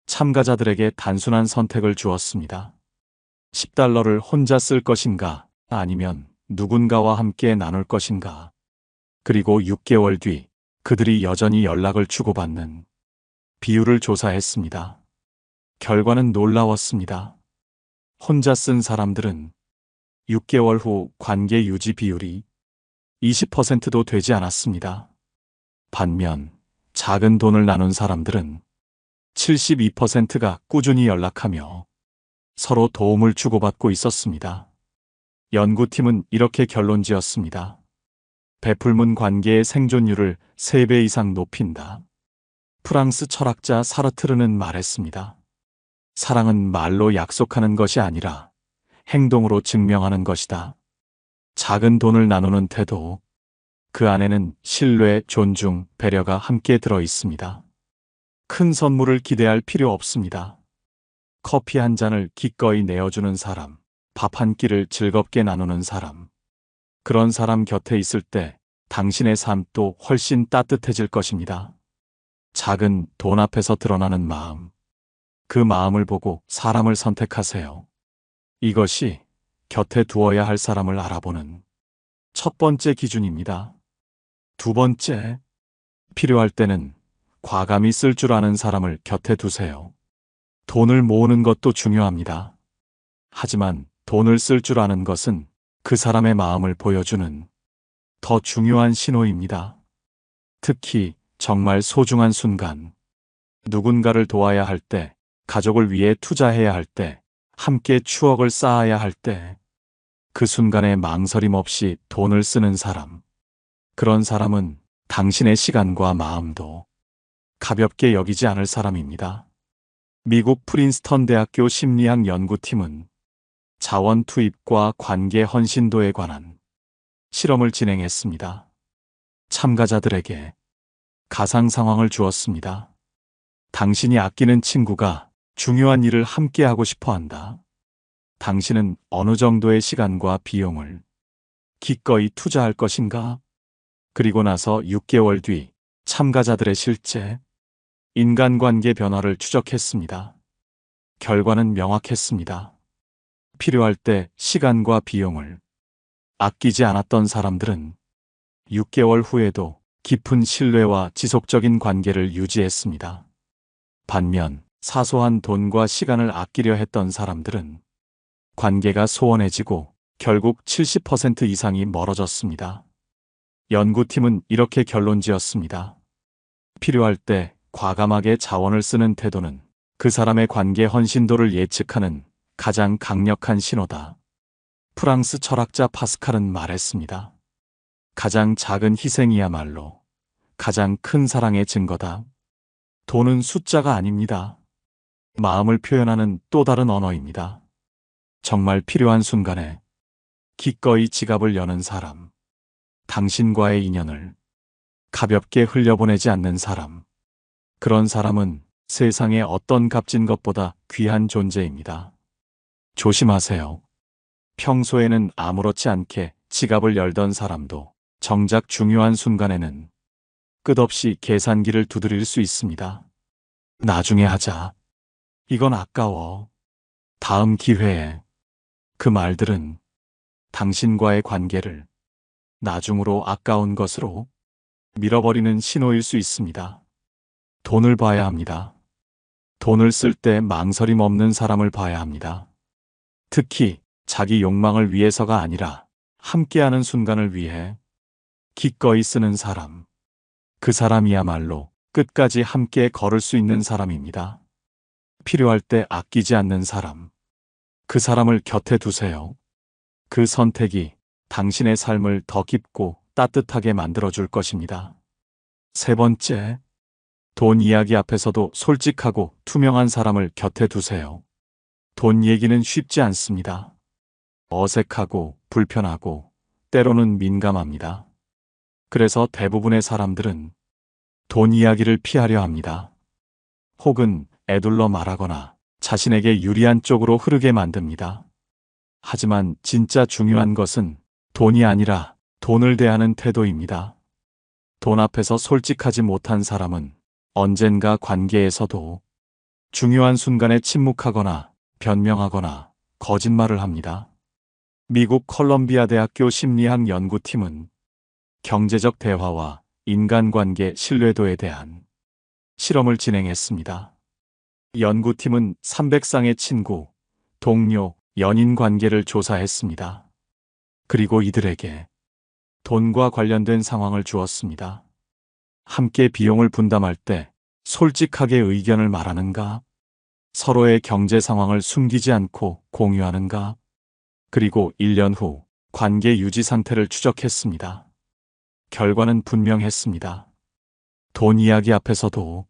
참가자들에게 단순한 선택을 주었습니다. $10를 혼자 쓸 것인가, 아니면 누군가와 함께 나눌 것인가. 그리고 6개월 뒤 그들이 여전히 연락을 주고받는 비율을 조사했습니다. 결과는 놀라웠습니다. 혼자 쓴 사람들은 6개월 후 관계 유지 비율이 20%도 되지 않았습니다. 반면 작은 돈을 나눈 사람들은 72%가 꾸준히 연락하며 서로 도움을 주고받고 있었습니다. 연구팀은 이렇게 결론지었습니다. 베풀문 관계의 생존율을 3배 이상 높인다. 프랑스 철학자 사르트르는 말했습니다. 사랑은 말로 약속하는 것이 아니라 행동으로 증명하는 것이다. 작은 돈을 나누는 태도, 그 안에는 신뢰, 존중, 배려가 함께 들어 있습니다. 큰 선물을 기대할 필요 없습니다. 커피 한 잔을 기꺼이 내어주는 사람, 밥 한 끼를 즐겁게 나누는 사람. 그런 사람 곁에 있을 때 당신의 삶도 훨씬 따뜻해질 것입니다. 작은 돈 앞에서 드러나는 마음. 그 마음을 보고 사람을 선택하세요. 이것이 곁에 두어야 할 사람을 알아보는 첫 번째 기준입니다. 두 번째, 필요할 때는 과감히 쓸 줄 아는 사람을 곁에 두세요. 돈을 모으는 것도 중요합니다. 하지만 돈을 쓸 줄 아는 것은 그 사람의 마음을 보여주는 더 중요한 신호입니다. 특히 정말 소중한 순간, 누군가를 도와야 할 때, 가족을 위해 투자해야 할 때, 함께 추억을 쌓아야 할 때, 그 순간에 망설임 없이 돈을 쓰는 사람. 그런 사람은 당신의 시간과 마음도 가볍게 여기지 않을 사람입니다. 미국 프린스턴 대학교 심리학 연구팀은 자원 투입과 관계 헌신도에 관한 실험을 진행했습니다. 참가자들에게 가상 상황을 주었습니다. 당신이 아끼는 친구가 중요한 일을 함께 하고 싶어 한다. 당신은 어느 정도의 시간과 비용을 기꺼이 투자할 것인가? 그리고 나서 6개월 뒤 참가자들의 실제 인간관계 변화를 추적했습니다. 결과는 명확했습니다. 필요할 때 시간과 비용을 아끼지 않았던 사람들은 6개월 후에도 깊은 신뢰와 지속적인 관계를 유지했습니다. 반면 사소한 돈과 시간을 아끼려 했던 사람들은 관계가 소원해지고 결국 70% 이상이 멀어졌습니다. 연구팀은 이렇게 결론지었습니다. 필요할 때 과감하게 자원을 쓰는 태도는 그 사람의 관계 헌신도를 예측하는 가장 강력한 신호다. 프랑스 철학자 파스칼은 말했습니다. 가장 작은 희생이야말로 가장 큰 사랑의 증거다. 돈은 숫자가 아닙니다. 마음을 표현하는 또 다른 언어입니다. 정말 필요한 순간에 기꺼이 지갑을 여는 사람. 당신과의 인연을 가볍게 흘려보내지 않는 사람. 그런 사람은 세상의 어떤 값진 것보다 귀한 존재입니다. 조심하세요. 평소에는 아무렇지 않게 지갑을 열던 사람도 정작 중요한 순간에는 끝없이 계산기를 두드릴 수 있습니다. 나중에 하자. 이건 아까워. 다음 기회에. 그 말들은 당신과의 관계를 나중으로 아까운 것으로 밀어버리는 신호일 수 있습니다. 돈을 봐야 합니다. 돈을 쓸 때 망설임 없는 사람을 봐야 합니다. 특히 자기 욕망을 위해서가 아니라 함께하는 순간을 위해 기꺼이 쓰는 사람. 그 사람이야말로 끝까지 함께 걸을 수 있는 사람입니다. 필요할 때 아끼지 않는 사람. 그 사람을 곁에 두세요. 그 선택이 당신의 삶을 더 깊고 따뜻하게 만들어줄 것입니다. 세 번째, 돈 이야기 앞에서도 솔직하고 투명한 사람을 곁에 두세요. 돈 얘기는 쉽지 않습니다. 어색하고 불편하고 때로는 민감합니다. 그래서 대부분의 사람들은 돈 이야기를 피하려 합니다. 혹은 애둘러 말하거나 자신에게 유리한 쪽으로 흐르게 만듭니다. 하지만 진짜 중요한 것은 돈이 아니라 돈을 대하는 태도입니다. 돈 앞에서 솔직하지 못한 사람은 언젠가 관계에서도 중요한 순간에 침묵하거나 변명하거나 거짓말을 합니다. 미국 컬럼비아 대학교 심리학 연구팀은 경제적 대화와 인간관계 신뢰도에 대한 실험을 진행했습니다. 연구팀은 300쌍의 친구, 동료, 연인 관계를 조사했습니다. 그리고 이들에게 돈과 관련된 상황을 주었습니다. 함께 비용을 분담할 때 솔직하게 의견을 말하는가? 서로의 경제 상황을 숨기지 않고 공유하는가? 그리고 1년 후 관계 유지 상태를 추적했습니다. 결과는 분명했습니다. 돈 이야기 앞에서도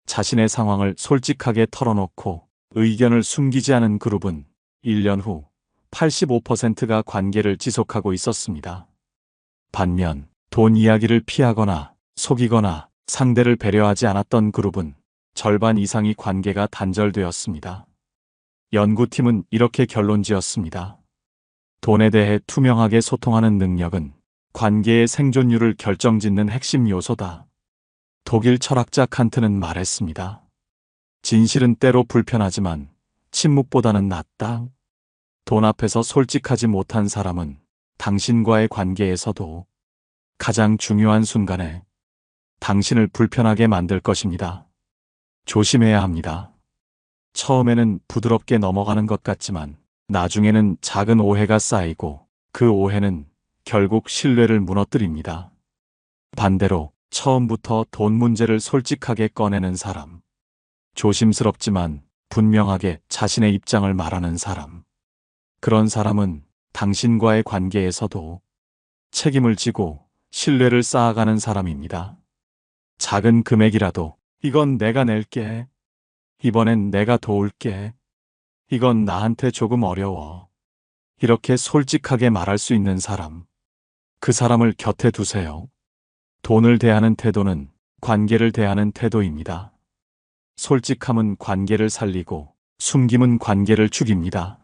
자신의 상황을 솔직하게 털어놓고 의견을 숨기지 않은 그룹은 1년 후 85%가 관계를 지속하고 있었습니다. 반면 돈 이야기를 피하거나 속이거나 상대를 배려하지 않았던 그룹은 절반 이상이 관계가 단절되었습니다. 연구팀은 이렇게 결론지었습니다. 돈에 대해 투명하게 소통하는 능력은 관계의 생존율을 결정짓는 핵심 요소다. 독일 철학자 칸트는 말했습니다. 진실은 때로 불편하지만 침묵보다는 낫다. 돈 앞에서 솔직하지 못한 사람은 당신과의 관계에서도 가장 중요한 순간에 당신을 불편하게 만들 것입니다. 조심해야 합니다. 처음에는 부드럽게 넘어가는 것 같지만 나중에는 작은 오해가 쌓이고 그 오해는 결국 신뢰를 무너뜨립니다. 반대로 처음부터 돈 문제를 솔직하게 꺼내는 사람. 조심스럽지만 분명하게 자신의 입장을 말하는 사람. 그런 사람은 당신과의 관계에서도 책임을 지고 신뢰를 쌓아가는 사람입니다. 작은 금액이라도 이건 내가 낼게. 이번엔 내가 도울게. 이건 나한테 조금 어려워. 이렇게 솔직하게 말할 수 있는 사람. 그 사람을 곁에 두세요. 돈을 대하는 태도는 관계를 대하는 태도입니다. 솔직함은 관계를 살리고 숨김은 관계를 죽입니다.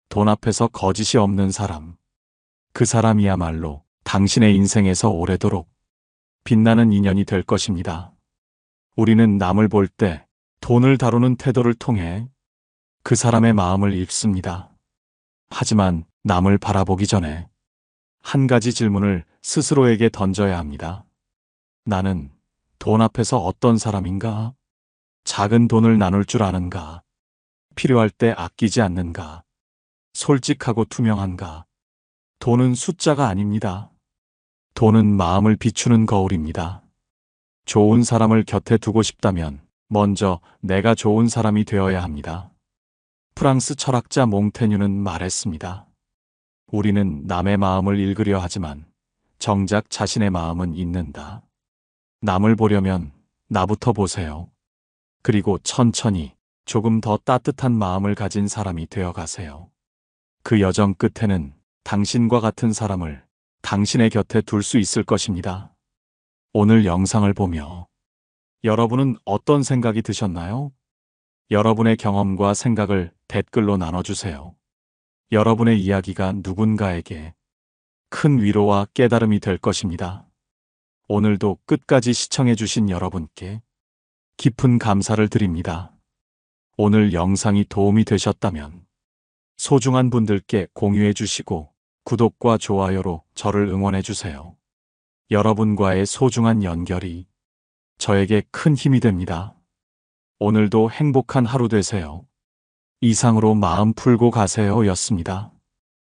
돈 앞에서 거짓이 없는 사람. 그 사람이야말로 당신의 인생에서 오래도록 빛나는 인연이 될 것입니다. 우리는 남을 볼 때 돈을 다루는 태도를 통해 그 사람의 마음을 읽습니다. 하지만 남을 바라보기 전에 한 가지 질문을 스스로에게 던져야 합니다. 나는 돈 앞에서 어떤 사람인가? 작은 돈을 나눌 줄 아는가? 필요할 때 아끼지 않는가? 솔직하고 투명한가? 돈은 숫자가 아닙니다. 돈은 마음을 비추는 거울입니다. 좋은 사람을 곁에 두고 싶다면 먼저 내가 좋은 사람이 되어야 합니다. 프랑스 철학자 몽테뉴는 말했습니다. 우리는 남의 마음을 읽으려 하지만 정작 자신의 마음은 잊는다. 남을 보려면 나부터 보세요. 그리고 천천히 조금 더 따뜻한 마음을 가진 사람이 되어 가세요. 그 여정 끝에는 당신과 같은 사람을 당신의 곁에 둘 수 있을 것입니다. 오늘 영상을 보며 여러분은 어떤 생각이 드셨나요? 여러분의 경험과 생각을 댓글로 나눠주세요. 여러분의 이야기가 누군가에게 큰 위로와 깨달음이 될 것입니다. 오늘도 끝까지 시청해주신 여러분께 깊은 감사를 드립니다. 오늘 영상이 도움이 되셨다면 소중한 분들께 공유해 주시고 구독과 좋아요로 저를 응원해주세요. 여러분과의 소중한 연결이 저에게 큰 힘이 됩니다. 오늘도 행복한 하루 되세요. 이상으로 마음 풀고 가세요 였습니다.